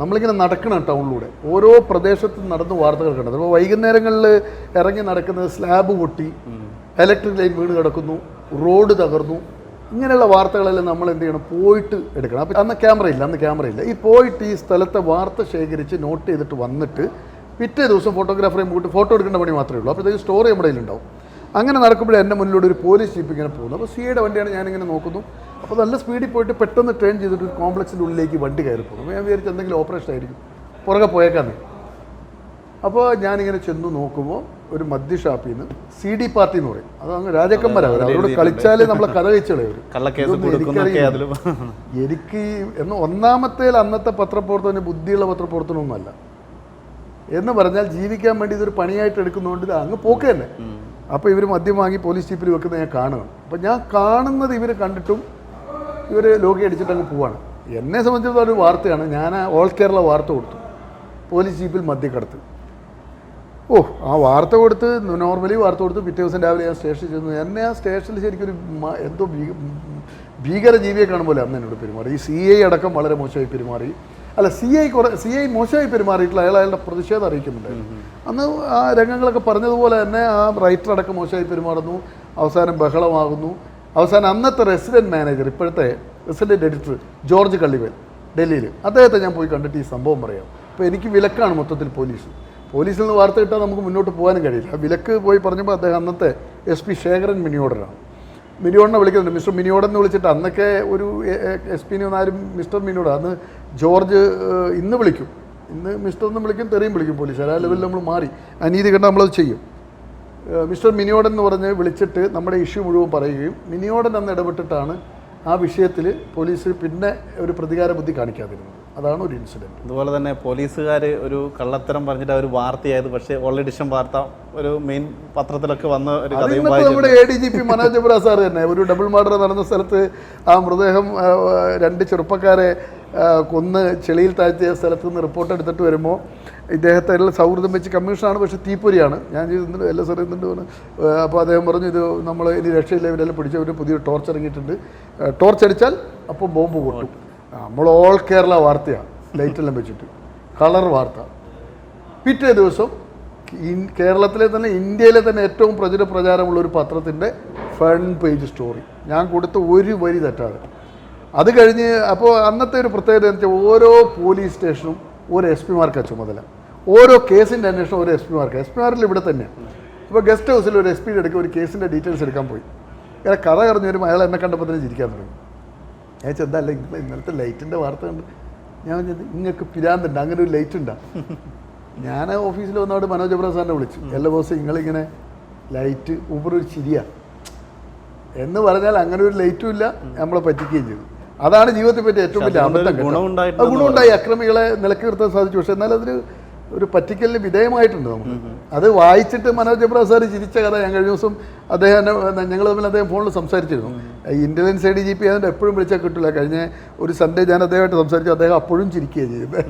നമ്മളിങ്ങനെ നടക്കണം ടൗണിലൂടെ, ഓരോ പ്രദേശത്തും നടന്ന് വാർത്തകൾ കണ്ടത്. അപ്പോൾ വൈകുന്നേരങ്ങളിൽ ഇറങ്ങി നടക്കുന്നത് സ്ലാബ് പൊട്ടി, ഇലക്ട്രിക് ലൈൻ വീണ് കിടക്കുന്നു, റോഡ് തകർന്നു, ഇങ്ങനെയുള്ള വാർത്തകളെല്ലാം നമ്മൾ എന്ത് ചെയ്യണം, പോയിട്ട് എടുക്കണം. അപ്പോൾ അന്ന് ക്യാമറയില്ല. ഈ പോയിട്ട് ഈ സ്ഥലത്തെ വാർത്ത ശേഖരിച്ച് നോട്ട് ചെയ്തിട്ട് വന്നിട്ട് പിറ്റേ ദിവസം ഫോട്ടോഗ്രാഫറെ കൂട്ടി ഫോട്ടോ എടുക്കേണ്ട പണി മാത്രമേ ഉള്ളൂ. അപ്പോഴത്തേക്ക് സ്റ്റോറി നമ്മുടെ കയ്യിലുണ്ടാവും. അങ്ങനെ നടക്കുമ്പോഴേ എൻ്റെ മുന്നിലൂടെ ഒരു പോലീസ് ജീപ്പ് ഇങ്ങനെ പോകുന്നു. അപ്പോൾ CIയുടെ വണ്ടിയാണ്. ഞാനിങ്ങനെ നോക്കുന്നു. അപ്പോൾ നല്ല സ്പീഡിൽ പോയിട്ട് പെട്ടെന്ന് ടേൺ ചെയ്തിട്ട് ഒരു കോംപ്ലക്സിൻ്റെ ഉള്ളിലേക്ക് വണ്ടി കയറി പോകും. അപ്പോൾ ഞാൻ വിചാരിച്ചു എന്തെങ്കിലും ഓപ്പറേഷൻ ആയിരിക്കും, പുറകെ പോയേക്കാന്ന്. അപ്പോൾ ഞാനിങ്ങനെ ചെന്ന് നോക്കുമ്പോൾ ഒരു മദ്യ ഷാപ്പിൽ നിന്ന് CD പാർട്ടി എന്ന് പറയും. അത് അങ്ങ് രാജക്കന്മാരാണ്, അവരോട് കളിച്ചാലേ നമ്മളെ കഥ വെച്ചളെ. എനിക്ക് ഒന്നാമത്തെ അന്നത്തെ പത്രപ്രവർത്തനം ബുദ്ധിയുള്ള പത്രപ്രവർത്തനമൊന്നുമല്ല എന്ന് പറഞ്ഞാൽ ജീവിക്കാൻ വേണ്ടി ഇതൊരു പണിയായിട്ട് എടുക്കുന്നതുകൊണ്ട് ഇത് അങ്ങ് പോക്ക് തന്നെ. അപ്പോൾ ഇവർ മദ്യം വാങ്ങി പോലീസ് ജീപ്പിൽ വെക്കുന്നത് ഞാൻ കാണുകയാണ്. അപ്പോൾ ഞാൻ കാണുന്നത് ഇവർ കണ്ടിട്ടും ഇവർ ലോക്കി അടിച്ചിട്ട് അങ്ങ് പോവാണ്. എന്നെ സംബന്ധിച്ചിടത്തോളം ഒരു വാർത്തയാണ്. ഞാൻ ഓൾ കേരള വാർത്ത കൊടുത്തു, പോലീസ് ജീപ്പിൽ മദ്യക്കടത്ത്. ആ വാർത്ത കൊടുത്ത് നോർമലി വാർത്ത കൊടുത്ത് പിറ്റേ ദിവസം രാവിലെ ഞാൻ സ്റ്റേഷനിൽ ചെന്നു. എന്നെ ആ സ്റ്റേഷനിൽ ശരിക്കും എന്തോ ഭീകരജീവിയെ കാണുമ്പോൾ അന്ന് എന്നോട് പെരുമാറി. ഈ CI അടക്കം വളരെ മോശമായി പെരുമാറി. അല്ല, CI മോശമായി പെരുമാറിയിട്ടില്ല, അയാളുടെ പ്രതിഷേധം അറിയിക്കുന്നുണ്ടായിരുന്നു. അന്ന് ആ രംഗങ്ങളൊക്കെ പറഞ്ഞതുപോലെ തന്നെ ആ റൈറ്റർ അടക്കം മോശമായി പെരുമാറുന്നു. അവസാനം ബഹളമാകുന്നു. അവസാനം അന്നത്തെ റെസിഡൻറ്റ് മാനേജർ, ഇപ്പോഴത്തെ റെസിഡൻറ്റ് എഡിറ്റർ ജോർജ് കള്ളിവേൽ, ഡൽഹിയിൽ, അദ്ദേഹത്തെ ഞാൻ പോയി കണ്ടിട്ട് ഈ സംഭവം പറയാം. അപ്പോൾ എനിക്ക് വിലക്കാണ് മൊത്തത്തിൽ പോലീസിൽ നിന്ന് വാർത്ത കിട്ടാൻ നമുക്ക് മുന്നോട്ട് പോകാനും കഴിയില്ല. വിലക്ക് പോയി പറഞ്ഞപ്പോൾ അദ്ദേഹം അന്നത്തെ SP ശേഖരൻ മിനിയോടനാണ്. മിനിയോടനെ വിളിക്കുന്നുണ്ട്, മിസ്റ്റർ മിനിയോടൻ എന്ന് വിളിച്ചിട്ട്. അന്നൊക്കെ ഒരു SP ഒന്നും ആരും മിസ്റ്റർ മിനിയോട്, അന്ന് ജോർജ് ഇന്ന് വിളിക്കും, ഇന്ന് മിസ്റ്റർ എന്ന് വിളിക്കും, തെറിയും വിളിക്കും പോലീസ്. ആ ലെവലിൽ നമ്മൾ മാറി. അനീതി കണ്ടാൽ നമ്മളത് ചെയ്യും. മിസ്റ്റർ മിനിയോടൻ എന്ന് പറഞ്ഞ് വിളിച്ചിട്ട് നമ്മുടെ ഇഷ്യൂ മുഴുവൻ പറയുകയും മിനിയോടൻ അന്ന് ഇടപെട്ടിട്ടാണ് ആ വിഷയത്തിൽ പോലീസ് പിന്നെ ഒരു പ്രതികാര ബുദ്ധി കാണിക്കാതിരുന്നത്. അതാണ് ഒരു ഇൻസിഡൻറ്റ്. അതുപോലെ തന്നെ പോലീസുകാർ ഒരു കള്ളത്തരം പറഞ്ഞിട്ട് അവർ വാർത്തയായത്, പക്ഷേ ഓൾ എഡിഷൻ വാർത്ത ഒരു മെയിൻ പത്രത്തിലൊക്കെ വന്ന ഒരു കഥയും നമ്മുടെ ADGP മനോജ് എബ്രാ സാർ തന്നെ ഒരു ഡബിൾ മർഡർ നടന്ന സ്ഥലത്ത് ആ മൃതദേഹം 2 ചെറുപ്പക്കാരെ കൊന്ന് ചെളിയിൽ താഴ്ത്തിയ സ്ഥലത്ത് നിന്ന് റിപ്പോർട്ട് എടുത്തിട്ട് വരുമ്പോൾ ഇദ്ദേഹത്തെ സൗഹൃദം വെച്ച് കമ്മീഷനാണ്, പക്ഷേ തീപ്പൊരിയാണ്. ഞാൻ ചെയ്തിട്ടുണ്ട്, എല്ലാ സാർ എന്തുണ്ട് പറഞ്ഞു. അപ്പോൾ അദ്ദേഹം പറഞ്ഞു, ഇത് നമ്മൾ ഇനി രക്ഷയില്ല, ഇവരെല്ലാം പിടിച്ചവർ പുതിയ ടോർച്ച് ഇറങ്ങിയിട്ടുണ്ട്, ടോർച്ച് അടിച്ചാൽ അപ്പോൾ ബോംബ് പൊട്ടും. നമ്മൾ ഓൾ കേരള വാർത്തയാണ്, ലൈറ്റെല്ലാം വെച്ചിട്ട് കളർ വാർത്ത. പിറ്റേ ദിവസം കേരളത്തിലെ തന്നെ ഇന്ത്യയിലെ തന്നെ ഏറ്റവും പ്രചാരമുള്ള ഒരു പത്രത്തിൻ്റെ ഫ്രണ്ട് പേജ് സ്റ്റോറി ഞാൻ കൊടുത്ത ഒരു വരി തെറ്റാതെ. അത് കഴിഞ്ഞ് അപ്പോൾ അന്നത്തെ ഒരു പ്രത്യേകത എന്ന് വെച്ചാൽ ഓരോ പോലീസ് സ്റ്റേഷനും ഒരു SP മാർക്കാണ് ചുമതല. ഓരോ കേസിൻ്റെ അന്വേഷണം ഒരു SP മാർക്ക്. SP മാരിൽ ഇവിടെ തന്നെയാണ്. അപ്പോൾ ഗസ്റ്റ് ഹൗസിൽ ഒരു SP എടുക്കുക, ഒരു കേസിൻ്റെ ഡീറ്റെയിൽസ് എടുക്കാൻ പോയി. ഇങ്ങനെ കഥ കറഞ്ഞു വരുമ്പോൾ അയാൾ എന്നെ കണ്ടപ്പോൾ തന്നെ ചിരിക്കാൻ തുടങ്ങി. ഞാൻ ചെന്താ അല്ല, ഇന്നലത്തെ ലൈറ്റിൻ്റെ വാർത്ത കണ്ട് ഞാൻ നിങ്ങൾക്ക് പിരാന്തുണ്ട്, അങ്ങനെ ഒരു ലൈറ്റ് ഉണ്ടാ. ഞാൻ ഓഫീസിൽ വന്നവിടെ മനോജ് എബ്രാ സാറിനെ വിളിച്ചു. എല്ലാ ദിവസവും നിങ്ങളിങ്ങനെ ലൈറ്റ് ഒരു ചിരിയ എന്ന് പറഞ്ഞാൽ അങ്ങനെ ഒരു ലൈറ്റും ഇല്ല, നമ്മളെ പറ്റിക്കുകയും ചെയ്തു. അതാണ് ജീവിതത്തെ പറ്റി ഏറ്റവും വലിയ അബദ്ധം. ഗുണമുണ്ടായി, അക്രമികളെ നിലക്ക് നിർത്താൻ സാധിച്ചു. പക്ഷെ എന്നാൽ അതിന് ഒരു പറ്റിക്കലിന് വിധേയമായിട്ടുണ്ട് നമുക്ക്. അത് വായിച്ചിട്ട് മനോജ് എബ്രാ സാർ ചിരിച്ച കഥ ഞാൻ കഴിഞ്ഞ ദിവസം ഞങ്ങൾ തമ്മിൽ അദ്ദേഹം ഫോണിൽ സംസാരിച്ചിരുന്നു. ഇന്റലിജൻസ് ADGP അതിൻ്റെ എപ്പോഴും വിളിച്ചാൽ കിട്ടില്ല. കഴിഞ്ഞ ഒരു സൺഡേ ഞാൻ അദ്ദേഹമായിട്ട് സംസാരിച്ചു, അദ്ദേഹം അപ്പോഴും ചിരിക്കുകയാണ് ചെയ്യുന്നത്.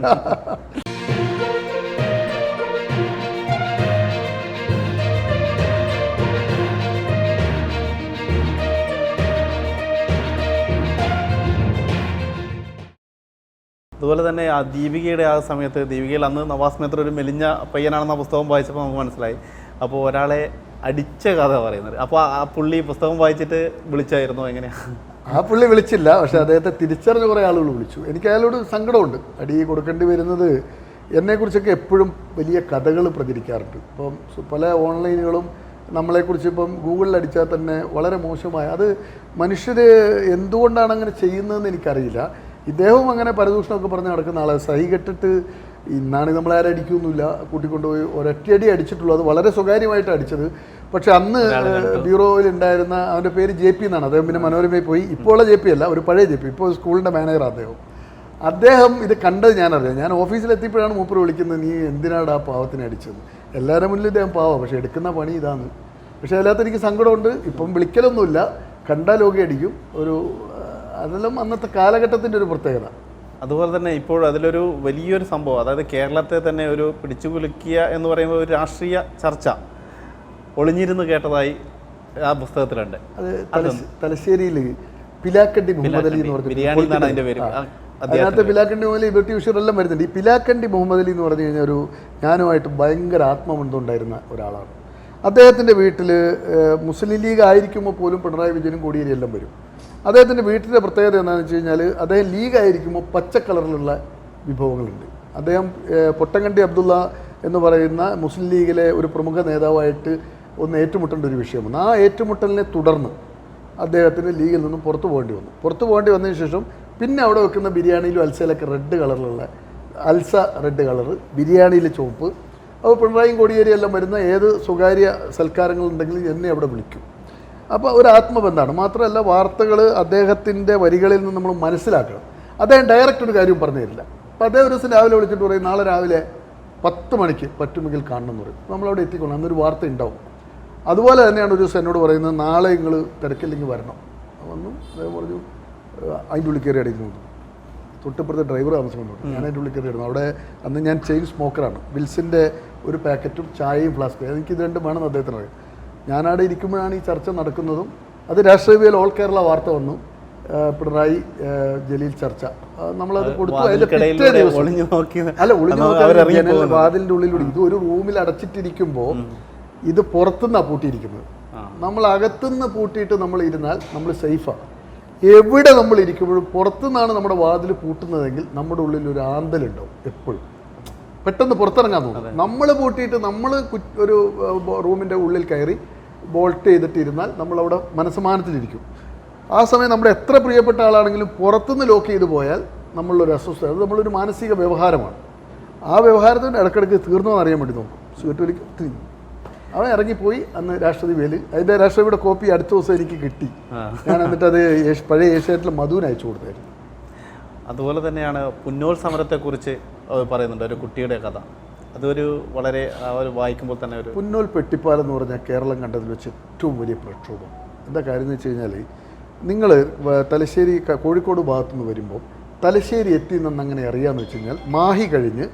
അതുപോലെ തന്നെ ആ ദീപികയുടെ ആ സമയത്ത്, ദീപികയിൽ അന്ന് നവാസ് മേത്തർ ഒരു മെലിഞ്ഞ പയ്യനാണെന്ന പുസ്തകം വായിച്ചപ്പോൾ നമുക്ക് മനസ്സിലായി. അപ്പോൾ ഒരാളെ അടിച്ച കഥ പറയുന്നത്. അപ്പോൾ ആ പുള്ളി പുസ്തകം വായിച്ചിട്ട് വിളിച്ചായിരുന്നു എങ്ങനെയാണ്? ആ പുള്ളി വിളിച്ചില്ല, പക്ഷേ അദ്ദേഹത്തെ തിരിച്ചറിഞ്ഞ കുറേ ആളുകൾ വിളിച്ചു. എനിക്ക് അയാളോട് സങ്കടമുണ്ട്. അടി കൊടുക്കേണ്ടി വരുന്നത്. എന്നെക്കുറിച്ചൊക്കെ എപ്പോഴും വലിയ കഥകൾ പ്രചരിക്കാറുണ്ട്. ഇപ്പം പല ഓൺലൈനുകളും നമ്മളെക്കുറിച്ച് ഇപ്പം ഗൂഗിളിൽ അടിച്ചാൽ തന്നെ വളരെ മോശമായ, അത് മനുഷ്യർ എന്തുകൊണ്ടാണ് അങ്ങനെ ചെയ്യുന്നതെന്ന് എനിക്കറിയില്ല. ഇദ്ദേഹവും അങ്ങനെ പരദൂഷണമൊക്കെ പറഞ്ഞ് നടക്കുന്ന ആളെ സഹി കെട്ടിട്ട് ഇന്നാണ് നമ്മളാരും അടിക്കൊന്നുമില്ല, കൂട്ടിക്കൊണ്ടുപോയി ഒരൊറ്റയടി അടിച്ചിട്ടുള്ളൂ. അത് വളരെ സ്വകാര്യമായിട്ട് അടിച്ചത്. പക്ഷെ അന്ന് ബ്യൂറോയിൽ ഉണ്ടായിരുന്ന അവൻ്റെ പേര് JP എന്നാണ്. അദ്ദേഹം പിന്നെ മനോരമയിൽ പോയി. ഇപ്പോൾ ഉള്ള JP അല്ല, ഒരു പഴയ JP, ഇപ്പോൾ സ്കൂളിൻ്റെ മാനേജർ അദ്ദേഹം ഇത് കണ്ടത് ഞാനറിയാം. ഞാൻ ഓഫീസിലെത്തിയപ്പോഴാണ് മൂപ്പർ വിളിക്കുന്നത്, നീ എന്തിനാണ് ആ പാവത്തിനെ അടിച്ചത്. എല്ലാവരുടെ മുന്നിൽ ഇദ്ദേഹം പാവം, പക്ഷേ എടുക്കുന്ന പണി ഇതാണ്. പക്ഷേ അതിനകത്ത് എനിക്ക് സങ്കടമുണ്ട്. ഇപ്പം വിളിക്കലൊന്നുമില്ല, കണ്ടാൽ ലോകെ അടിക്കും. അതെല്ലാം അന്നത്തെ കാലഘട്ടത്തിൻ്റെ ഒരു പ്രത്യേകത. അതുപോലെ തന്നെ ഇപ്പോൾ അതിലൊരു വലിയൊരു സംഭവം, അതായത് കേരളത്തെ തന്നെ ഒരു പിടിച്ചുകുലുക്കിയ എന്ന് പറയുമ്പോൾ ഒരു രാഷ്ട്രീയ ചർച്ച ഒളിഞ്ഞിരുന്ന് കേട്ടതായി ആ പുസ്തകത്തിലുണ്ട്. അത് തലശ്ശേരിയിൽ പിലാക്കണ്ടി മുഹമ്മദ് അലി എന്ന് പറഞ്ഞു. അതിനകത്ത് പിലാക്കണ്ടി മുഹമ്മദ് അലി, ലിബർട്ടി ഉഷറെല്ലാം വരുന്നുണ്ട്. ഈ പിലാക്കണ്ടി മുഹമ്മദ് അലി എന്ന് പറഞ്ഞു കഴിഞ്ഞാൽ ഞാനുമായിട്ട് ഭയങ്കര ആത്മബന്ധം ഉണ്ടായിരുന്ന ഒരാളാണ്. അദ്ദേഹത്തിൻ്റെ വീട്ടിൽ മുസ്ലിം ലീഗ് ആയിരിക്കുമ്പോൾ പോലും പിണറായി വിജയനും കോടിയേരിയെല്ലാം വരും. അദ്ദേഹത്തിൻ്റെ വീട്ടിലെ പ്രത്യേകത എന്താണെന്ന് വെച്ച് കഴിഞ്ഞാൽ, അദ്ദേഹം ലീഗായിരിക്കുമ്പോൾ പച്ച കളറിലുള്ള വിഭവങ്ങളുണ്ട്. അദ്ദേഹം പൊട്ടങ്കണ്ടി അബ്ദുള്ള എന്ന് പറയുന്ന മുസ്ലിം ലീഗിലെ ഒരു പ്രമുഖ നേതാവായിട്ട് ഒന്ന് ഏറ്റുമുട്ടേണ്ട ഒരു വിഷയമാണ്. ആ ഏറ്റുമുട്ടലിനെ തുടർന്ന് അദ്ദേഹത്തിന് ലീഗിൽ നിന്നും പുറത്തു പോകേണ്ടി വന്നതിന് ശേഷം പിന്നെ അവിടെ വെക്കുന്ന ബിരിയാണിയിലും അൽസയിലൊക്കെ റെഡ് കളറിലുള്ള റെഡ് കളർ, ബിരിയാണിയിലെ ചുവപ്പ്. അപ്പോൾ പിണറായിയും കോടിയേരിയെല്ലാം വരുന്ന ഏത് സ്വകാര്യ സൽക്കാരങ്ങളുണ്ടെങ്കിലും എന്നെ അവിടെ വിളിക്കും. അപ്പോൾ ഒരു ആത്മബന്ധമാണ്. മാത്രമല്ല വാർത്തകൾ അദ്ദേഹത്തിൻ്റെ വരികളിൽ നിന്ന് നമ്മൾ മനസ്സിലാക്കണം. അദ്ദേഹം ഡയറക്റ്റ് ഒരു കാര്യം പറഞ്ഞു തരില്ല. അപ്പോൾ അദ്ദേഹം ഒരു ദിവസം രാവിലെ വിളിച്ചിട്ട് പറയും, നാളെ രാവിലെ 10 മണിക്ക് പറ്റുമെങ്കിൽ കാണണം എന്ന് പറയും. നമ്മളവിടെ എത്തിക്കണം, അന്നൊരു വാർത്ത ഉണ്ടാവും. അതുപോലെ തന്നെയാണ് ഒരു ദിവസം എന്നോട് പറയുന്നത്, നാളെ നിങ്ങൾ തിരക്കില്ലെങ്കിൽ വരണം. വന്നു അദ്ദേഹം പറഞ്ഞു, അതിൻ്റെ ഉള്ളിൽ കയറി അടിക്കുന്നു. തൊട്ടിപ്പുറത്തെ ഡ്രൈവർ താമസിക്കുന്നുണ്ട്. ഞാൻ അതിൻ്റെ ഉള്ളിൽ കയറി ഇടുന്നു. അവിടെ അന്ന് ഞാൻ ചെയിൻ സ്മോക്കറാണ്. വിൽസിൻ്റെ ഒരു പാക്കറ്റും ചായയും ഫ്ലാസ്കും, എനിക്കിത് രണ്ടും വേണമെന്ന് അദ്ദേഹത്തിന് അറിയാം. ഞാനവിടെ ഇരിക്കുമ്പോഴാണ് ഈ ചർച്ച നടക്കുന്നതും. അത് രാഷ്ട്രീയവേദിയിൽ ഓൾ കേരള വാർത്ത വന്നു. പിണറായി ജലീൽ ചർച്ച നമ്മളത് കൊടുത്തു. അതിൻ്റെ പിറ്റേ ദിവസം അല്ല ഒളിഞ്ഞു നോക്കാൻ വാതിലിൻ്റെ ഉള്ളിലൂടെ ഇത് ഒരു റൂമിൽ അടച്ചിട്ടിരിക്കുമ്പോൾ ഇത് പുറത്തുനിന്നാണ് പൂട്ടിയിരിക്കുന്നത്. നമ്മൾ അകത്തുനിന്ന് പൂട്ടിയിട്ട് നമ്മൾ ഇരുന്നാൽ നമ്മൾ സേഫാണ്. എവിടെ നമ്മൾ ഇരിക്കുമ്പോഴും പുറത്തുനിന്നാണ് നമ്മുടെ വാതിൽ പൂട്ടുന്നതെങ്കിൽ നമ്മുടെ ഉള്ളിൽ ഒരു ആന്തലുണ്ടാവും. എപ്പോഴും പെട്ടെന്ന് പുറത്തിറങ്ങാൻ തോന്നും. നമ്മൾ പൂട്ടിയിട്ട് നമ്മൾ ഒരു റൂമിൻ്റെ ഉള്ളിൽ കയറി ബോൾട്ട് ചെയ്തിട്ടിരുന്നാൽ നമ്മളവിടെ മനസ്സമാനത്തിലിരിക്കും. ആ സമയം നമ്മുടെ എത്ര പ്രിയപ്പെട്ട ആളാണെങ്കിലും പുറത്തുനിന്ന് ലോക്ക് ചെയ്ത് പോയാൽ നമ്മളൊരു അസ്വസ്ഥത. അത് നമ്മളൊരു മാനസിക വ്യവഹാരമാണ്. ആ വ്യവഹാരത്തിൻ്റെ ഇടയ്ക്കിടയ്ക്ക് തീർന്നോ അറിയാൻ വേണ്ടി നോക്കും. സുഖത്ത് അവൻ ഇറങ്ങിപ്പോയി. അന്ന് രാഷ്ട്രപതി വേല് അതിൻ്റെ രാഷ്ട്രപതിയുടെ കോപ്പി അടുത്ത ദിവസം എനിക്ക് കിട്ടി. ഞാൻ എന്നിട്ട് അത് പഴയ ഏഷ്യാനെറ്റിൽ മധുവിന് അയച്ചു കൊടുത്തായിരുന്നു. അതുപോലെ തന്നെയാണ് പുന്നോൽ സമരത്തെക്കുറിച്ച് പറയുന്നുണ്ട്, ഒരു കുട്ടിയുടെ കഥ. അതൊരു വളരെ വായിക്കുമ്പോൾ തന്നെ ഒരു പുന്നോൽ പെട്ടിപ്പാലം എന്ന് പറഞ്ഞാൽ കേരളം കണ്ടതിൽ വെച്ച് ഏറ്റവും വലിയ പ്രക്ഷോഭം. എന്താ കാര്യം എന്ന് വെച്ച് കഴിഞ്ഞാൽ നിങ്ങൾ തലശ്ശേരി കോഴിക്കോട് ഭാഗത്തുനിന്ന് വരുമ്പോൾ തലശ്ശേരി എത്തി നിന്ന് അങ്ങനെ അറിയാമെന്ന് വെച്ച് കഴിഞ്ഞാൽ മാഹി കഴിഞ്ഞ്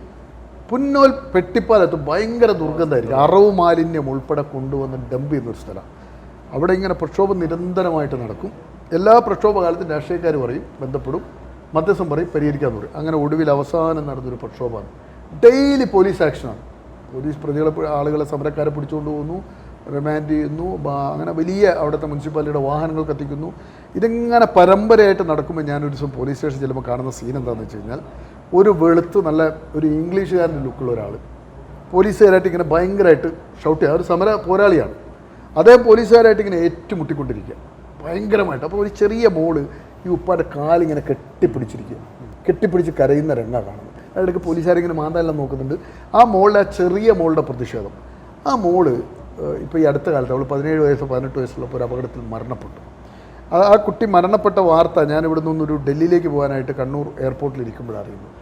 പുന്നോൽ പെട്ടിപ്പാലത്ത് ഭയങ്കര ദുർഗന്ധമായിരിക്കും. അറവ് മാലിന്യം ഉൾപ്പെടെ കൊണ്ടുവന്ന് ഡംപ് ചെയ്യുന്നൊരു സ്ഥലം. അവിടെ ഇങ്ങനെ പ്രക്ഷോഭം നിരന്തരമായിട്ട് നടക്കും. എല്ലാ പ്രക്ഷോഭകാലത്തും രാഷ്ട്രീയക്കാർ പറയും, ബന്ധപ്പെടും, മധ്യസ്ഥം പറയും, പരിഹരിക്കാൻ പറയും. അങ്ങനെ ഒടുവിൽ അവസാനം നടന്നൊരു പ്രക്ഷോഭമാണ്. ഡെയിലി പോലീസ് ആക്ഷനാണ്. പോലീസ് പ്രതികളെ ആളുകളെ സമരക്കാരെ പിടിച്ചുകൊണ്ട് പോകുന്നു, റിമാൻഡ് ചെയ്യുന്നു, അങ്ങനെ വലിയ അവിടുത്തെ മുനിസിപ്പാലിറ്റിയുടെ വാഹനങ്ങൾ കത്തിക്കുന്നു. ഇതിങ്ങനെ പരമ്പരയായിട്ട് നടക്കുമ്പോൾ ഞാനൊരു ദിവസം പോലീസ് സ്റ്റേഷൻ ചെല്ലുമ്പോൾ കാണുന്ന സീൻ എന്താണെന്ന് വെച്ച് കഴിഞ്ഞാൽ ഒരു വെളുത്ത് നല്ല ഒരു ഇംഗ്ലീഷുകാരൻ്റെ ലുക്കുള്ള ഒരാൾ പോലീസുകാരായിട്ട് ഇങ്ങനെ ഭയങ്കരമായിട്ട് ഷൗട്ട് ചെയ്യുക. ഒരു സമര പോരാളിയാണ്. അതേ പോലീസുകാരായിട്ട് ഇങ്ങനെ ഏറ്റുമുട്ടിക്കൊണ്ടിരിക്കുക ഭയങ്കരമായിട്ട്. അപ്പോൾ ഒരു ചെറിയ മോള് ഈ ഉപ്പാൻ്റെ കാലിങ്ങനെ കെട്ടിപ്പിടിച്ച് കരയുന്ന രംഗമാണ് കാണുന്നത്. അതിടയ്ക്ക് പോലീസുകാരിങ്ങനെ മാന്താലെല്ലാം നോക്കുന്നുണ്ട്. ആ മോളുടെ ചെറിയ മോളുടെ പ്രതിഷേധം. ആ മോള് ഇപ്പോൾ ഈ അടുത്ത കാലത്ത് അവൾ 17 വയസ്സോ 18 വയസ്സുള്ളപ്പോൾ ഒരു അപകടത്തിൽ മരണപ്പെട്ടു. ആ കുട്ടി മരണപ്പെട്ട വാർത്ത ഞാൻ ഇവിടെ നിന്നൊരു ഡൽഹിയിലേക്ക് പോകാനായിട്ട് കണ്ണൂർ എയർപോർട്ടിലിരിക്കുമ്പോഴാണ് അറിയുന്നത്.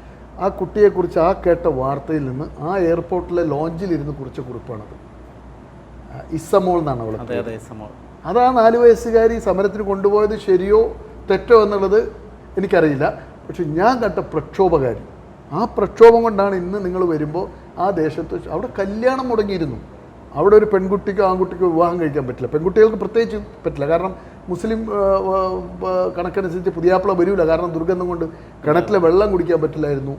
ആ കുട്ടിയെക്കുറിച്ച് ആ കേട്ട വാർത്തയിൽ നിന്ന് ആ എയർപോർട്ടിലെ ലോഞ്ചിലിരുന്ന് കുറിച്ച കുറിപ്പാണത്. ഇസമോൾ എന്നാണ് അവൾ. അതാ 4 വയസ്സുകാരി സമരത്തിന് കൊണ്ടുപോയത് ശരിയോ തെറ്റോ എന്നുള്ളത് എനിക്കറിയില്ല. പക്ഷെ ഞാൻ കണ്ട പ്രക്ഷോഭകാരി, ആ പ്രക്ഷോഭം കൊണ്ടാണ് ഇന്ന് നിങ്ങൾ വരുമ്പോൾ ആ ദേശത്ത് അവിടെ കല്യാണം മുടങ്ങിയിരുന്നു. അവിടെ ഒരു പെൺകുട്ടിക്കോ ആൺകുട്ടിക്കോ വിവാഹം കഴിക്കാൻ പറ്റില്ല. പെൺകുട്ടികൾക്ക് പ്രത്യേകിച്ച് പറ്റില്ല. കാരണം മുസ്ലിം കണക്കനുസരിച്ച് പുതിയാപ്പിള വരില്ല. കാരണം ദുർഗന്ധം കൊണ്ട് കിണറ്റിലെ വെള്ളം കുടിക്കാൻ പറ്റില്ലായിരുന്നു,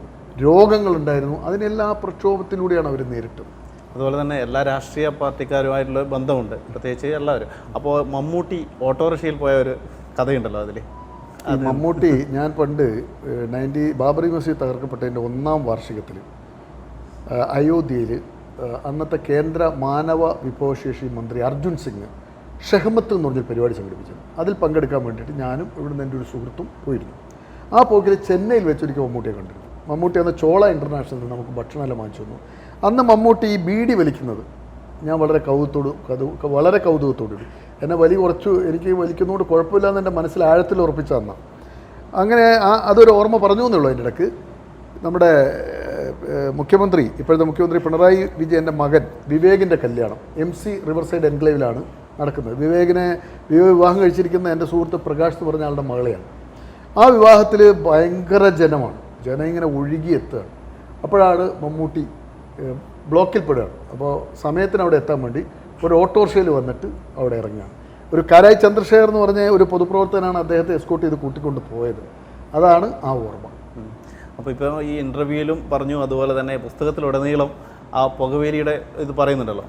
രോഗങ്ങളുണ്ടായിരുന്നു. അതിനെല്ലാം ആ പ്രക്ഷോഭത്തിലൂടെയാണ് അവർ നേരിട്ടത്. അതുപോലെ തന്നെ എല്ലാ രാഷ്ട്രീയ പാർട്ടിക്കാരുമായിട്ടുള്ള ബന്ധമുണ്ട്, പ്രത്യേകിച്ച് എല്ലാവരും. അപ്പോൾ മമ്മൂട്ടി ഓട്ടോറിക്ഷയിൽ പോയ ഒരു കഥയുണ്ടല്ലോ അതിൽ. മമ്മൂട്ടി ഞാൻ പണ്ട് ബാബറി മസ്ജിദ് തകർക്കപ്പെട്ടതിൻ്റെ 1ാം വാർഷികത്തിൽ അയോധ്യയിൽ അന്നത്തെ കേന്ദ്ര മാനവ വിഭവശേഷി മന്ത്രി അർജുൻ സിംഗ് ഷെഹ്മത്ത് എന്ന് പറഞ്ഞൊരു പരിപാടി സംഘടിപ്പിച്ചത്. അതിൽ പങ്കെടുക്കാൻ വേണ്ടിയിട്ട് ഞാനും ഇവിടുന്ന് എൻ്റെ ഒരു സുഹൃത്തും പോയിരുന്നു. ആ പോക്കിൽ ചെന്നൈയിൽ വെച്ചൊരിക്കൽ മമ്മൂട്ടിയെ കണ്ടിരുന്നു. മമ്മൂട്ടി അന്ന് ചോള ഇൻ്റർനാഷണലിൽ നമുക്ക് ഭക്ഷണമെല്ലാം വാങ്ങിച്ചു തന്നു. അന്ന് മമ്മൂട്ടി ഈ ബീഡി വലിക്കുന്നത് ഞാൻ വളരെ കൗതുകത്തോടുകൂടി എന്നെ എനിക്ക് വലിക്കുന്നതുകൊണ്ട് കുഴപ്പമില്ലാന്ന് എൻ്റെ മനസ്സിൽ ആഴത്തിൽ ഉറപ്പിച്ച അന്നാണ്. അങ്ങനെ അതൊരു ഓർമ്മ പറഞ്ഞു എന്നുള്ളൂ. അതിൻ്റെ ഇടയ്ക്ക് നമ്മുടെ മുഖ്യമന്ത്രി, ഇപ്പോഴത്തെ മുഖ്യമന്ത്രി പിണറായി വിജയൻ്റെ മകൻ വിവേകിൻ്റെ കല്യാണം MC റിവർസൈഡ് എൻക്ലേവിലാണ് നടക്കുന്നത്. വിവാഹം കഴിച്ചിരിക്കുന്ന എൻ്റെ സുഹൃത്ത് പ്രകാശ് എന്ന് പറഞ്ഞ ആളുടെ മകളെയാണ്. ആ വിവാഹത്തിൽ ഭയങ്കര ജനം ഇങ്ങനെ ഒഴുകിയെത്തുകയാണ്. അപ്പോഴാണ് മമ്മൂട്ടി ബ്ലോക്കിൽ പെടുകയാണ്. അപ്പോൾ സമയത്തിന് അവിടെ എത്താൻ വേണ്ടി ഒരു ഓട്ടോറിക്ഷയിൽ വന്നിട്ട് അവിടെ ഇറങ്ങുകയാണ്. ഒരു കരായ് ചന്ദ്രശേഖർ എന്ന് പറഞ്ഞ ഒരു പൊതുപ്രവർത്തകനാണ് അദ്ദേഹത്തെ എസ്കോർട്ട് ചെയ്ത് കൂട്ടിക്കൊണ്ട് പോയത്. അതാണ് ആ ഓർമ്മ. അപ്പോൾ ഇപ്പോൾ ഈ ഇൻ്റർവ്യൂവിലും പറഞ്ഞു, അതുപോലെ തന്നെ പുസ്തകത്തിലുടനീളം ആ പുകവേലിയുടെ ഇത് പറയുന്നുണ്ടല്ലോ,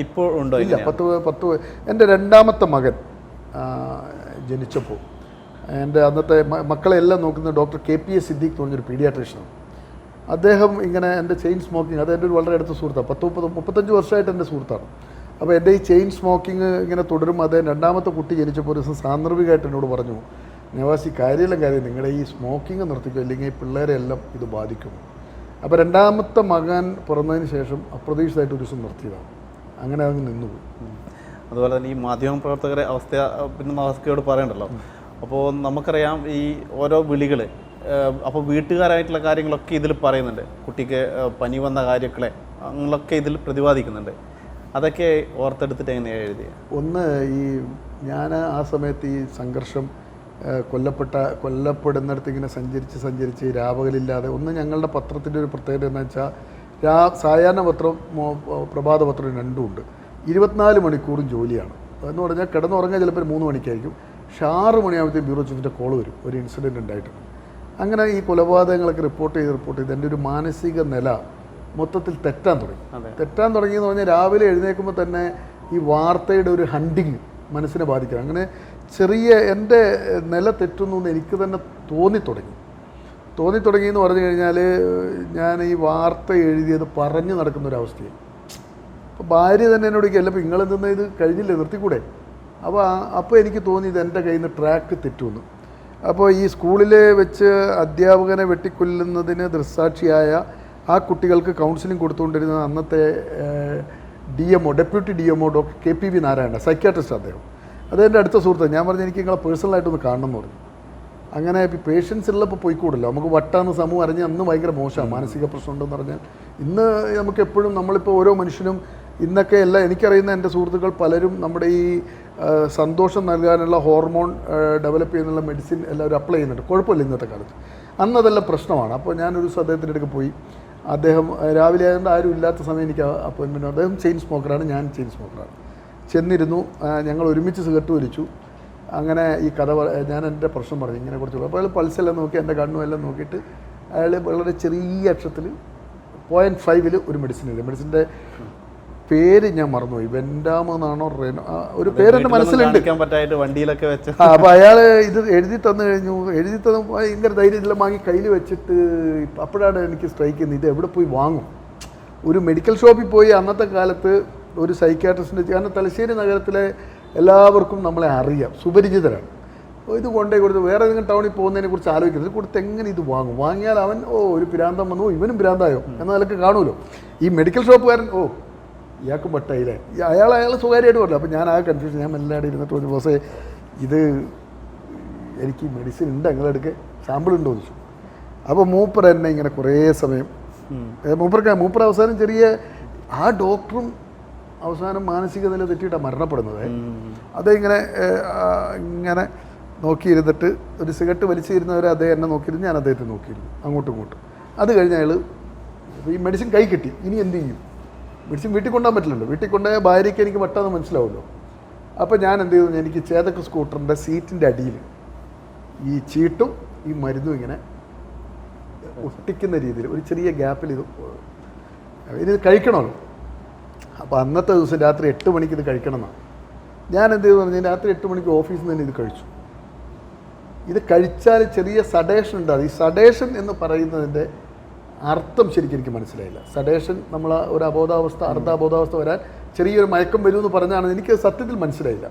ഇപ്പോൾ ഉണ്ടോ? ഇല്ല. 10 എൻ്റെ 2ാമത്തെ മകൻ ജനിച്ചപ്പോൾ എൻ്റെ അന്നത്തെ മക്കളെല്ലാം നോക്കുന്ന ഡോക്ടർ KPS സിദ്ദീഖ് എന്ന് പറഞ്ഞൊരു പീഡിയാട്രീഷ്യനാണ്. അദ്ദേഹം ഇങ്ങനെ എൻ്റെ ചെയിൻ സ്മോക്കിംഗ്, അത് എൻ്റെ ഒരു വളരെ അടുത്ത സുഹൃത്താണ്. 35 വർഷമായിട്ട് എൻ്റെ സുഹൃത്താണ്. അപ്പോൾ എൻ്റെ ഈ ചെയിൻ സ്മോക്കിംഗ് ഇങ്ങനെ തുടരും. അദ്ദേഹം 2ാമത്തെ കുട്ടി ജനിച്ചപ്പോൾ ഒരു ദിവസം സാന്ദർഭികമായിട്ട് എന്നോട് പറഞ്ഞു, നവാസ്, കാര്യം നിങ്ങളുടെ ഈ സ്മോക്കിംഗ് നിർത്തിക്കും, അല്ലെങ്കിൽ ഈ പിള്ളേരെ എല്ലാം ഇത് ബാധിക്കും. അപ്പോൾ 2ാമത്തെ മകൻ പിറന്നതിന് ശേഷം അപ്രതീക്ഷിതമായിട്ട് ഒരു ദിവസം നിർത്തിയതാണ്. അങ്ങനെ അങ്ങ് നിന്നുപോയി. അതുപോലെ തന്നെ ഈ മാധ്യമപ്രവർത്തകരെ പിന്നെ നവാസ്കയോട് പറയണ്ടല്ലോ. അപ്പോൾ നമുക്കറിയാം ഈ ഓരോ വിളികൾ, അപ്പോൾ വീട്ടുകാരായിട്ടുള്ള കാര്യങ്ങളൊക്കെ ഇതിൽ പറയുന്നുണ്ട്. കുട്ടിക്ക് പനി വന്ന കാര്യങ്ങളെ അങ്ങനെയൊക്കെ ഇതിൽ പ്രതിപാദിക്കുന്നുണ്ട്. അതൊക്കെ ഓർത്തെടുത്തിട്ട് എങ്ങനെയാണ് എഴുതിയത്? ഒന്ന്, ഞാൻ ആ സമയത്ത് ഈ സംഘർഷം കൊല്ലപ്പെടുന്നിടത്ത് ഇങ്ങനെ സഞ്ചരിച്ച് രാപകലില്ലാതെ ഞങ്ങളുടെ പത്രത്തിൻ്റെ ഒരു പ്രത്യേകത എന്ന് വെച്ചാൽ സായാഹ്ന പത്രം പ്രഭാത പത്രം രണ്ടുമുണ്ട്. 24 മണിക്കൂറും ജോലിയാണ്. എന്ന് പറഞ്ഞാൽ കിടന്നുറങ്ങാൻ ചിലപ്പോൾ 3 മണിക്കായിരിക്കും, പക്ഷേ 6 മണിയാകുമ്പോഴത്തേക്കും ബ്യൂറോ ചീഫിൻ്റെ കോൾ വരും, ഒരു ഇൻസിഡൻറ്റ് ഉണ്ടായിട്ടുണ്ട്. അങ്ങനെ ഈ കൊലപാതകങ്ങളൊക്കെ റിപ്പോർട്ട് ചെയ്ത് എൻ്റെ ഒരു മാനസിക നില മൊത്തത്തിൽ തെറ്റാൻ തുടങ്ങിയെന്ന് പറഞ്ഞാൽ രാവിലെ എഴുന്നേൽക്കുമ്പോൾ തന്നെ ഈ വാർത്തയുടെ ഒരു ഹണ്ടിങ് മനസ്സിനെ ബാധിക്കുക. അങ്ങനെ ചെറിയ എൻ്റെ നില തെറ്റുന്നു എന്ന് എനിക്ക് തന്നെ തോന്നിത്തുടങ്ങിയെന്ന് പറഞ്ഞു കഴിഞ്ഞാൽ ഞാൻ ഈ വാർത്ത എഴുതിയത് പറഞ്ഞു നടക്കുന്നൊരവസ്ഥയായി. അപ്പോൾ ഭാര്യ തന്നെ എന്നോട് അപ്പോൾ നിങ്ങളെന്തെന്ന് ഇത് കഴിഞ്ഞില്ലേ, നിർത്തിക്കൂടെ? അപ്പോൾ എനിക്ക് തോന്നി ഇത് എൻ്റെ കയ്യിൽ നിന്ന് ട്രാക്ക് തെറ്റുമെന്ന്. അപ്പോൾ ഈ സ്കൂളിൽ വെച്ച് അധ്യാപകനെ വെട്ടിക്കൊല്ലുന്നതിന് ദൃക്സാക്ഷിയായ ആ കുട്ടികൾക്ക് കൗൺസിലിംഗ് കൊടുത്തുകൊണ്ടിരുന്ന അന്നത്തെ deputy DMO doctor KPV Narayana, psychiatrist അദ്ദേഹത്തിൻ്റെ അടുത്ത സുഹൃത്ത്. ഞാൻ പറഞ്ഞു എനിക്ക് നിങ്ങളെ പേഴ്സണലായിട്ടൊന്ന് കാണണം എന്ന് പറഞ്ഞു. അങ്ങനെ പേഷ്യൻസ് ഉള്ളപ്പോൾ പോയിക്കൂടല്ലോ, നമുക്ക് വട്ടാന്ന് സമൂഹം അറിഞ്ഞ് അന്ന് ഭയങ്കര മോശമാണ്, മാനസിക പ്രശ്നമുണ്ടെന്ന് പറഞ്ഞാൽ. ഇന്ന് നമുക്ക് എപ്പോഴും നമ്മളിപ്പോൾ ഓരോ മനുഷ്യനും ഇന്നൊക്കെ എനിക്കറിയുന്ന എൻ്റെ സുഹൃത്തുക്കൾ പലരും നമ്മുടെ ഈ സന്തോഷം നൽകാനുള്ള ഹോർമോൺ ഡെവലപ്പ് ചെയ്യുന്നുള്ള മെഡിസിൻ എല്ലാവരും അപ്ലൈ ചെയ്യുന്നുണ്ട്. കുഴപ്പമില്ല ഇന്നത്തെ കാലത്ത്. അന്ന് അതെല്ലാം പ്രശ്നമാണ്. അപ്പോൾ ഞാനൊരു ദിവസം അദ്ദേഹത്തിൻ്റെ അടുക്ക് പോയി. അദ്ദേഹം രാവിലെ ആയതുകൊണ്ട് ആരും ഇല്ലാത്ത സമയം എനിക്ക് അപ്പോയിൻമെൻറ്റ്. അദ്ദേഹം ചെയിൻ സ്മോക്കറാണ്, ഞാൻ ചെയിൻ സ്മോക്കറാണ്. ചെന്നിരുന്നു, ഞങ്ങൾ ഒരുമിച്ച് സിഗരറ്റ് വലിച്ചു. അങ്ങനെ ഈ കഥ ഞാൻ എൻ്റെ പ്രശ്നം പറഞ്ഞു ഇങ്ങനെ കുറച്ച്. അപ്പോൾ അയാൾ പൾസെല്ലാം നോക്കി, എൻ്റെ കണ്ണും എല്ലാം നോക്കിയിട്ട് അയാൾ വളരെ ചെറിയ അക്ഷരത്തിൽ 0.5 ഒരു മെഡിസിൻ എഴുതി. മെഡിസിൻ്റെ പേര് ഞാൻ മറന്നുപോയി, വെൻഡാമെന്നാണോ ഒരു പേര് എൻ്റെ മനസ്സിലുണ്ട്. വണ്ടിയിലൊക്കെ വെച്ച് അപ്പോൾ അയാൾ ഇത് എഴുതി തന്നു ഭയങ്കര ധൈര്യത്തിലും വാങ്ങി കയ്യിൽ വെച്ചിട്ട് അപ്പോഴാണ് എനിക്ക് സ്ട്രൈക്ക് ചെയ്യുന്നത്, ഇത് എവിടെ പോയി വാങ്ങും? ഒരു മെഡിക്കൽ ഷോപ്പിൽ പോയി അന്നത്തെ കാലത്ത് ഒരു സൈക്യാട്രിസ്റ്റിൻ്റെ, കാരണം തലശ്ശേരി നഗരത്തിലെ എല്ലാവർക്കും നമ്മളെ അറിയാം, സുപരിചിതരാണ്. ഇത് കൊണ്ടേ കൊടുത്ത് വേറെ ഏതെങ്കിലും ടൗണിൽ പോകുന്നതിനെ കുറിച്ച് ആലോചിക്കുന്നത്, ഇത് കൊടുത്ത് എങ്ങനെ ഇത് വാങ്ങിയാൽ അവൻ ഒരു പിരാന്തം വന്നു, ഇവനും പിരാന്തായോ എന്ന നിലക്ക് കാണുമല്ലോ. ഈ മെഡിക്കൽ ഷോപ്പുകാരൻ ഇയാൾക്കും വട്ടായില്ലേ, അയാൾ സ്വകാര്യമായിട്ട് പറഞ്ഞു. അപ്പോൾ ഞാൻ ആ കൺഫ്യൂഷൻ, ഞാൻ എല്ലാവരും ഇരുന്നിട്ട് ഒരു ബോസേ ഇത് എനിക്ക് മെഡിസിൻ ഉണ്ട്, നിങ്ങളെടുക്കെ സാമ്പിൾ ഉണ്ടോ എന്ന് ചോദിച്ചു. അപ്പോൾ മൂപ്പർ എന്നെ ഇങ്ങനെ കുറേ സമയം മൂപ്പർ അവസാനം ചെറിയ ആ ഡോക്ടറും അവസാനം മാനസിക നില തെറ്റിയിട്ടാണ് മരണപ്പെടുന്നത്. ഇങ്ങനെ നോക്കിയിരുന്നിട്ട് ഒരു സിഗരറ്റ് വലിച്ചിരുന്നവരെ അദ്ദേഹം എന്നെ നോക്കിയിരുന്നു, ഞാൻ അദ്ദേഹത്തെ നോക്കിയിരുന്നു അങ്ങോട്ടും ഇങ്ങോട്ടും. അത് കഴിഞ്ഞ് അയാൾ ഈ മെഡിസിൻ കൈ കിട്ടി, ഇനി എന്ത് ചെയ്യും? മെഡിസിൻ വീട്ടിൽ കൊണ്ടുപോകാൻ പറ്റില്ലല്ലോ, വീട്ടിൽ കൊണ്ടുപോയ ഭാര്യയ്ക്ക് എനിക്ക് പെട്ടെന്ന് മനസ്സിലാവുമല്ലോ. അപ്പോൾ ഞാൻ എന്ത് ചെയ്തു, എനിക്ക് ചേതക്ക് സ്കൂട്ടറിൻ്റെ സീറ്റിൻ്റെ അടിയിൽ ഈ ചീട്ടും ഈ മരുന്നും ഇങ്ങനെ ഒട്ടിക്കുന്ന രീതിയിൽ ഒരു ചെറിയ ഗ്യാപ്പിൽ ഇത് കഴിക്കണമല്ലോ. അപ്പോൾ അന്നത്തെ ദിവസം രാത്രി 8 മണിക്ക് ഇത് കഴിക്കണം എന്നാണ്. ഞാൻ എന്ത് ചെയ്തു പറഞ്ഞാൽ രാത്രി 8 മണിക്ക് ഓഫീസിൽ നിന്ന് തന്നെ ഇത് കഴിച്ചു. ഇത് കഴിച്ചാൽ ചെറിയ സഡേഷൻ ഉണ്ട്. ഈ സഡേഷൻ എന്ന് പറയുന്നതിൻ്റെ അർത്ഥം ശരിക്കും എനിക്ക് മനസ്സിലായില്ല. സഡേഷൻ നമ്മൾ ഒരു അർദ്ധാബോധാവസ്ഥ വരാൻ ചെറിയൊരു മയക്കം വരുമെന്ന് പറഞ്ഞാണ്, എനിക്ക് സത്യത്തിൽ മനസ്സിലായില്ല.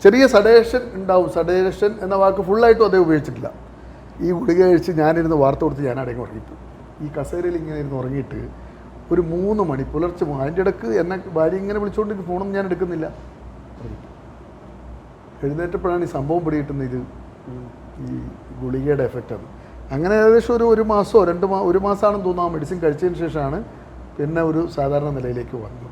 ചെറിയ സഡേഷൻ ഉണ്ടാവും. സഡേഷൻ എന്ന വാക്ക് ഫുള്ളായിട്ടും അതേ ഉപയോഗിച്ചിട്ടില്ല. ഈ ഗുളിക കഴിച്ച് ഞാനിരുന്ന് വാർത്ത കൊടുത്ത് ഞാൻ അടങ്ങി ഉറങ്ങിപ്പോയി. ഈ കസേരയിൽ ഇങ്ങനെ ഇരുന്ന് ഉറങ്ങിയിട്ട് ഒരു 3 മണി പുലർച്ചെ അതിൻ്റെ ഇടയ്ക്ക് എന്നെ ഭാര്യ ഇങ്ങനെ വിളിച്ചുകൊണ്ട് ഫോണും ഞാൻ എടുക്കുന്നില്ല. എഴുന്നേറ്റപ്പോഴാണ് ഈ സംഭവം പിടികിട്ടുന്നത്, ഇത് ഈ ഗുളികയുടെ എഫക്റ്റാണ്. അങ്ങനെ ഏകദേശം ഒരു മാസമോ 1 മാസമാണെന്ന് തോന്നുന്നു ആ മെഡിസിൻ കഴിച്ചതിന് ശേഷമാണ് പിന്നെ ഒരു സാധാരണ നിലയിലേക്ക് വന്നത്.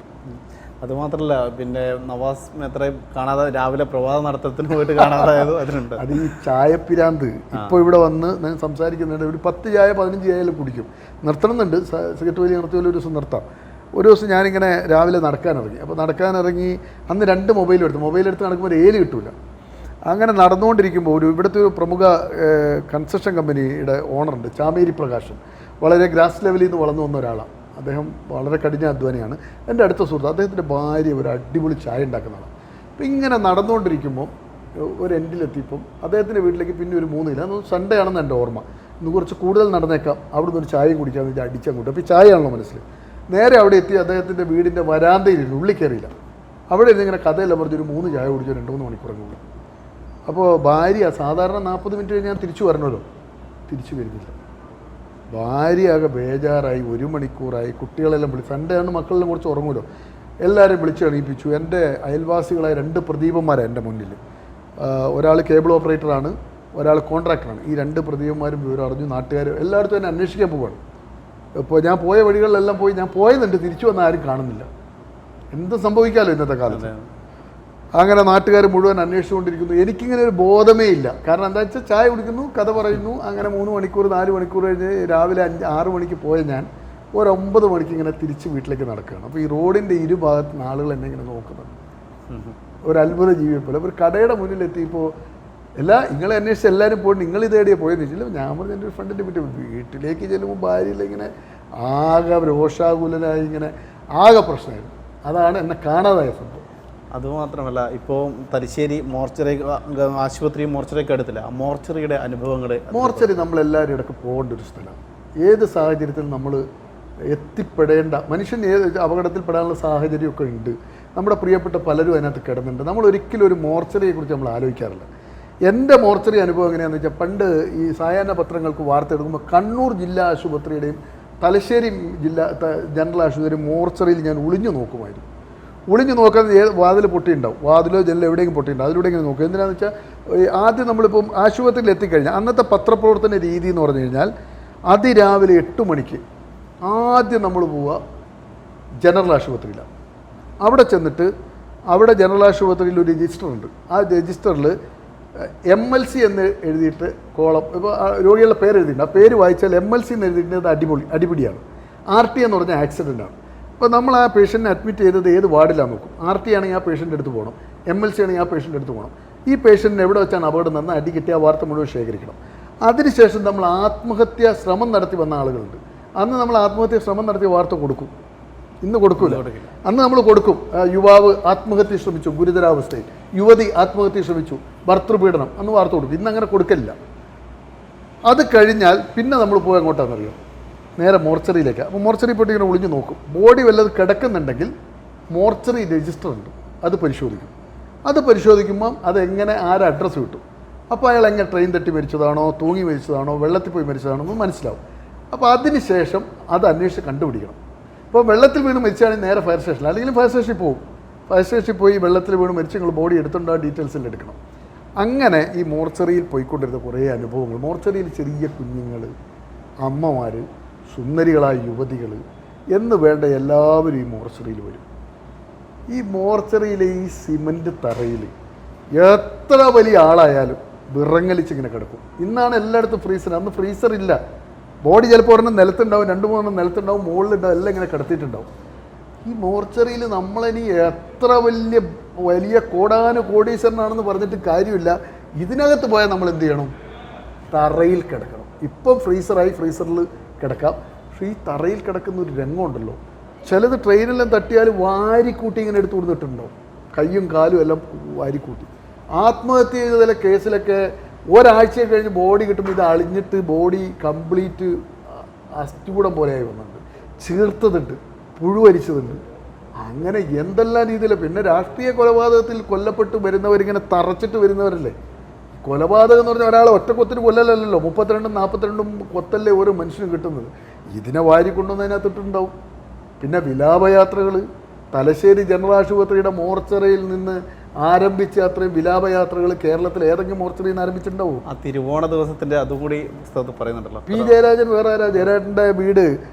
അതുമാത്രമല്ല, പിന്നെ നവാസ് മേത്തറെ കാണാതെ രാവിലെ പ്രഭാത നടത്തത്തിന് പോയിട്ട് കാണാതായത് അതിനുണ്ട്. അത് ഈ ചായപ്പിരാന്ത് ഇപ്പോൾ ഇവിടെ വന്ന് ഞാൻ സംസാരിക്കുന്നുണ്ട്. ഒരു 10 ചായ 15 ചായയിലും കുടിക്കും. നിർത്തണമെന്നുണ്ട്, സിഗരറ്റ് വലിയ നിർത്തിയാലും ഒരു ദിവസം നിർത്താം. ഒരു ദിവസം ഞാനിങ്ങനെ രാവിലെ നടക്കാനിറങ്ങി. അപ്പോൾ നടക്കാനിറങ്ങി അന്ന് 2 മൊബൈലെടുത്ത് നടക്കുമ്പോൾ ഒരു ഏല് കിട്ടില്ല. അങ്ങനെ നടന്നുകൊണ്ടിരിക്കുമ്പോൾ ഇവിടുത്തെ ഒരു പ്രമുഖ കൺസ്ട്രക്ഷൻ കമ്പനിയുടെ ഓണറുണ്ട്, ചാമേരി പ്രകാശൻ. വളരെ ഗ്രാസ് ലെവലിൽ നിന്ന് വളർന്നു വന്ന ഒരാളാണ് അദ്ദേഹം, വളരെ കഠിന അധ്വാനിയാണ്. എൻ്റെ അടുത്ത സുഹൃത്ത്, അദ്ദേഹത്തിൻ്റെ ഭാര്യ ഒരു അടിപൊളി ചായ ഉണ്ടാക്കുന്നതാണ്. അപ്പോൾ ഇങ്ങനെ നടന്നുകൊണ്ടിരിക്കുമ്പോൾ ഒരു എൻഡിലെത്തിയപ്പം അദ്ദേഹത്തിൻ്റെ വീട്ടിലേക്ക് പിന്നെ ഒരു 3 കിലോ, സൺഡേ ആണെന്ന് എൻ്റെ ഓർമ്മ, ഇന്ന് കുറച്ച് കൂടുതൽ നടന്നേക്കാം, അവിടുന്ന് ഒരു ചായയും കുടിക്കാമെന്ന് വെച്ചാൽ അടിച്ചങ്ങോട്ട്. അപ്പോൾ ഈ ചായയാണല്ലോ മനസ്സിൽ. നേരെ അവിടെ എത്തി അദ്ദേഹത്തിൻ്റെ വീടിൻ്റെ വരാന്തയിലിരുന്നു, ഉള്ളിൽ കയറിയില്ല. അവിടെ ഇരുന്ന് ഇങ്ങനെ കഥയെല്ലാം പറഞ്ഞ് ഒരു 3 ചായ കുടിച്ചു 2-3 മണിക്കൂറങ്ങ്. അപ്പോൾ ഭാര്യ സാധാരണ 40 മിനിറ്റ് കഴിഞ്ഞ് ഞാൻ തിരിച്ചു വരണമല്ലോ, തിരിച്ചു വരുന്നില്ല. ഭാര്യയാകെ ബേജാറായി. 1 മണിക്കൂറായി. കുട്ടികളെല്ലാം സൺഡേ ആണ്, മക്കളെല്ലാം കുറച്ച് ഉറങ്ങുമല്ലോ, എല്ലാവരെയും വിളിച്ച് എണീപ്പിച്ചു. എൻ്റെ അയൽവാസികളായ 2 പ്രദീപന്മാരാണ് എൻ്റെ മുന്നിൽ. ഒരാൾ കേബിൾ ഓപ്പറേറ്ററാണ്, ഒരാൾ കോൺട്രാക്ടറാണ്. ഈ 2 പ്രദീപന്മാരും വിവരം അറിഞ്ഞു. നാട്ടുകാർ എല്ലായിടത്തും എന്നെ അന്വേഷിക്കാൻ പോവുകയാണ്. ഇപ്പോൾ ഞാൻ പോയ വഴികളിലെല്ലാം പോയി, ഞാൻ പോയതുണ്ട്, തിരിച്ചു വന്ന ആരും കാണുന്നില്ല. എന്ത് സംഭവിക്കാമല്ലോ ഇന്നത്തെ കാലത്ത്. അങ്ങനെ നാട്ടുകാർ മുഴുവൻ അന്വേഷിച്ചുകൊണ്ടിരിക്കുന്നു. എനിക്കിങ്ങനെ ഒരു ബോധമേ ഇല്ല. കാരണം എന്താ വെച്ചാൽ ചായ കുടിക്കുന്നു, കഥ പറയുന്നു. അങ്ങനെ 3 മണിക്കൂർ 4 മണിക്കൂർ കഴിഞ്ഞ് രാവിലെ 5-6 മണിക്ക് പോയ ഞാൻ ഒരു 9 മണിക്ക് ഇങ്ങനെ തിരിച്ച് വീട്ടിലേക്ക് നടക്കുകയാണ്. അപ്പോൾ ഈ റോഡിൻ്റെ ഇരുഭാഗത്ത് ആളുകൾ എന്നെ ഇങ്ങനെ നോക്കുന്നുണ്ട്, ഒരു അത്ഭുത ജീവിയെ പോലെ. ഒരു കടയുടെ മുന്നിലെത്തിയപ്പോൾ നിങ്ങളെ അന്വേഷിച്ച് എല്ലാവരും പോയി നിങ്ങൾ ഇതേടിയാ പോയെന്ന് വെച്ചില്ല. ഞാൻ പറഞ്ഞു എൻ്റെ ഒരു ഫ്രണ്ടിൻ്റെ വീട്ടിലേക്ക് ചെല്ലുമ്പോൾ ഭാര്യയില്ല ഇങ്ങനെ ആകെ രോഷാകുലനായി ഇങ്ങനെ ആകെ പ്രശ്നമായിരുന്നു. അതാണ് എന്നെ കാണാതായ സംഭവം. അതുമാത്രമല്ല, ഇപ്പോൾ തലശ്ശേരി മോർച്ചറി ആശുപത്രി മോർച്ചറിയൊക്കെ എടുത്തില്ല, ആ മോർച്ചറിയുടെ അനുഭവങ്ങൾ. മോർച്ചറി നമ്മളെല്ലാവരും ഇടയ്ക്ക് പോകേണ്ട ഒരു സ്ഥലമാണ്. ഏത് സാഹചര്യത്തിൽ നമ്മൾ എത്തിപ്പെടേണ്ട മനുഷ്യൻ ഏത് അപകടത്തിൽപ്പെടാനുള്ള സാഹചര്യമൊക്കെ ഉണ്ട്. നമ്മുടെ പ്രിയപ്പെട്ട പലരും അതിനകത്ത് കിടന്നുണ്ട്. നമ്മൾ ഒരിക്കലും ഒരു മോർച്ചറിയെക്കുറിച്ച് നമ്മൾ ആലോചിക്കാറില്ല. എൻ്റെ മോർച്ചറി അനുഭവം എങ്ങനെയാണെന്ന് വെച്ചാൽ, പണ്ട് ഈ സായാഹ്ന പത്രങ്ങൾക്ക് വാർത്ത എടുക്കുമ്പോൾ കണ്ണൂർ ജില്ലാ ആശുപത്രിയുടെയും തലശ്ശേരി ജില്ലാ ജനറൽ ആശുപത്രി മോർച്ചറിയിൽ ഞാൻ ഒളിഞ്ഞു നോക്കുമായിരുന്നു. ഒളിഞ്ഞു നോക്കാൻ വാതിൽ പൊട്ടിയിട്ടുണ്ടാവും, വാതിലോ ജനലോ എവിടെയെങ്കിലും പൊട്ടിയിട്ടുണ്ടാവും, അതിലൂടെ ഇങ്ങനെ നോക്കും. എന്തിനാണെന്ന് വെച്ചാൽ ആദ്യം നമ്മളിപ്പം ആശുപത്രിയിൽ എത്തിക്കഴിഞ്ഞാൽ അന്നത്തെ പത്രപ്രവർത്തന രീതി എന്ന് പറഞ്ഞു കഴിഞ്ഞാൽ അതിരാവിലെ 8 മണിക്ക് ആദ്യം നമ്മൾ പോവുക ജനറൽ ആശുപത്രിയിലാണ്. അവിടെ ചെന്നിട്ട് അവിടെ ജനറൽ ആശുപത്രിയിൽ ഒരു രജിസ്റ്ററുണ്ട്. ആ രജിസ്റ്ററിൽ MLC എന്ന് എഴുതിയിട്ട് കോളം, ഇപ്പോൾ രോഗികളുടെ പേര് എഴുതിയിട്ടുണ്ട്. ആ പേര് വായിച്ചാൽ MLC എന്ന് എഴുതിയിട്ടുണ്ട്, അടിപിടിയാണ്. RT എന്ന് പറഞ്ഞാൽ ആക്സിഡൻ്റാണ്. അപ്പോൾ നമ്മൾ ആ പേഷ്യൻറ്റിനെ അഡ്മിറ്റ് ചെയ്തത് ഏത് വാർഡിലാണെന്ന് നോക്കും. RT ആണെങ്കിൽ ആ പേഷ്യൻ്റെ അടുത്ത് പോകണം, MLC ആണെങ്കിൽ ആ പേഷ്യൻ്റെ അടുത്ത് പോകണം. ഈ പേഷ്യൻറ്റിന് എവിടെ വെച്ചാണ് അപകടം നടന്ന് അടി കിട്ടിയ ആ വാർത്ത മുഴുവൻ ശേഖരിക്കണം. അതിനുശേഷം നമ്മൾ ആത്മഹത്യാ ശ്രമം നടത്തി വന്ന ആളുകളുണ്ട്. അന്ന് നമ്മൾ ആത്മഹത്യാ ശ്രമം നടത്തിയ വാർത്ത കൊടുക്കും, ഇന്ന് കൊടുക്കില്ല. അന്ന് നമ്മൾ കൊടുക്കും, യുവാവ് ആത്മഹത്യ ശ്രമിച്ചു ഗുരുതരാവസ്ഥയിൽ, യുവതി ആത്മഹത്യ ശ്രമിച്ചു, ഭർത്തൃപീഡനം, അന്ന് വാർത്ത കൊടുക്കും. ഇന്ന് അങ്ങനെ കൊടുക്കില്ല. അത് കഴിഞ്ഞാൽ പിന്നെ നമ്മൾ പോയി എങ്ങോട്ടാണെന്നറിയാം, നേരെ മോർച്ചറിയിലേക്ക്. അപ്പോൾ മോർച്ചറി പോയിട്ട് ഇങ്ങനെ ഒളിഞ്ഞു നോക്കും. ബോഡി വല്ലത് കിടക്കുന്നുണ്ടെങ്കിൽ മോർച്ചറി രജിസ്റ്റർ ഉണ്ട്, അത് പരിശോധിക്കും. അത് പരിശോധിക്കുമ്പം അതെങ്ങനെ ആരെ അഡ്രസ്സ് കിട്ടും. അപ്പോൾ അയാൾ എങ്ങനെ ട്രെയിൻ തട്ടി മരിച്ചതാണോ, തൂങ്ങി മരിച്ചതാണോ, വെള്ളത്തിൽ പോയി മരിച്ചതാണോ എന്ന് മനസ്സിലാവും. അപ്പോൾ അതിന് ശേഷം അത് അന്വേഷിച്ച് കണ്ടുപിടിക്കണം. ഇപ്പോൾ വെള്ളത്തിൽ വീണ് മരിച്ചാണെങ്കിൽ നേരെ ഫയർ സ്റ്റേഷനിൽ, അല്ലെങ്കിൽ ഫയർ സ്റ്റേഷനിൽ പോകും. ഫയർ സ്റ്റേഷനിൽ പോയി വെള്ളത്തിൽ വീണ് മരിച്ച് നിങ്ങൾ ബോഡി എടുത്തുകൊണ്ട് ആ ഡീറ്റെയിൽസിൽ എടുക്കണം. അങ്ങനെ ഈ മോർച്ചറിയിൽ പോയിക്കൊണ്ടിരുന്ന കുറേ അനുഭവങ്ങൾ. മോർച്ചറിയിൽ ചെറിയ കുഞ്ഞുങ്ങൾ, അമ്മമാർ, സുന്ദരികളായ യുവതികൾ എന്ന് വേണ്ട എല്ലാവരും ഈ മോർച്ചറിയിൽ വരും. ഈ മോർച്ചറിയിലെ ഈ സിമൻറ്റ് തറയിൽ എത്ര വലിയ ആളായാലും വിറങ്ങലിച്ചിങ്ങനെ കിടക്കും. ഇന്നാണ് എല്ലായിടത്തും ഫ്രീസർ, അന്ന് ഫ്രീസർ ഇല്ല. ബോഡി ചിലപ്പോൾ ഒരെണ്ണം നിലത്തുണ്ടാവും, 2-3 നിലത്തുണ്ടാവും, മുകളിലുണ്ടാവും, എല്ലാം ഇങ്ങനെ കിടത്തിയിട്ടുണ്ടാവും. ഈ മോർച്ചറിയിൽ നമ്മളിനി എത്ര വലിയ കോടീശ്വരനാണെന്ന് പറഞ്ഞിട്ട് കാര്യമില്ല. ഇതിനകത്ത് പോയാൽ നമ്മൾ എന്ത് ചെയ്യണം? തറയിൽ കിടക്കണം. ഇപ്പം ഫ്രീസറായി, ഫ്രീസറിൽ കിടക്കാം. പക്ഷേ ഈ തറയിൽ കിടക്കുന്ന ഒരു രംഗമുണ്ടല്ലോ, ചിലത് ട്രെയിനെല്ലാം തട്ടിയാൽ വാരിക്കൂട്ടി ഇങ്ങനെ എടുത്ത് കൊടുത്തിട്ടുണ്ടാവും, കയ്യും കാലും എല്ലാം വാരിക്കൂട്ടി. ആത്മഹത്യ ചെയ്തതിലെ കേസിലൊക്കെ ഒരാഴ്ച കഴിഞ്ഞ് ബോഡി കിട്ടുമ്പോൾ ഇത് അളിഞ്ഞിട്ട് ബോഡി കംപ്ലീറ്റ് അസ്ഥികൂടം പോലെയായി വന്നിട്ടുണ്ട്, ചീർത്തതുണ്ട്, പുഴുവരിച്ചതുണ്ട്. അങ്ങനെ എന്തെല്ലാം രീതിയിൽ. പിന്നെ രാഷ്ട്രീയ കൊലപാതകത്തിൽ കൊല്ലപ്പെട്ട് വരുന്നവരിങ്ങനെ തറച്ചിട്ട് വരുന്നവരല്ലേ. കൊലപാതകം എന്ന് പറഞ്ഞാൽ ഒരാളെ ഒറ്റക്കൊത്തിന് കൊല്ലലല്ലോ, 32-42 കൊത്തല്ലേ ഓരോ മനുഷ്യനും കിട്ടുന്നത്. ഇതിനെ വാരിക്കൊണ്ടുവന്നതിനകത്തിട്ടുണ്ടാവും. പിന്നെ വിലാപയാത്രകൾ, തലശ്ശേരി ജനറൽ ആശുപത്രിയുടെ മോർച്ചറിയിൽ നിന്ന് ആരംഭിച്ച അത്രയും വിലാപയാത്രകൾ കേരളത്തിൽ ഏതെങ്കിലും മോർച്ചറിയിൽ നിന്ന് ആരംഭിച്ചിട്ടുണ്ടാവും. ആ തിരുവോണ ദിവസത്തിൻ്റെ അതുകൂടി പുസ്തകത്തിൽ പറയുന്നുണ്ടല്ലോ. പി ജയരാജൻ വേറെ ആരാ? ജയരാജൻ്റെ വീട്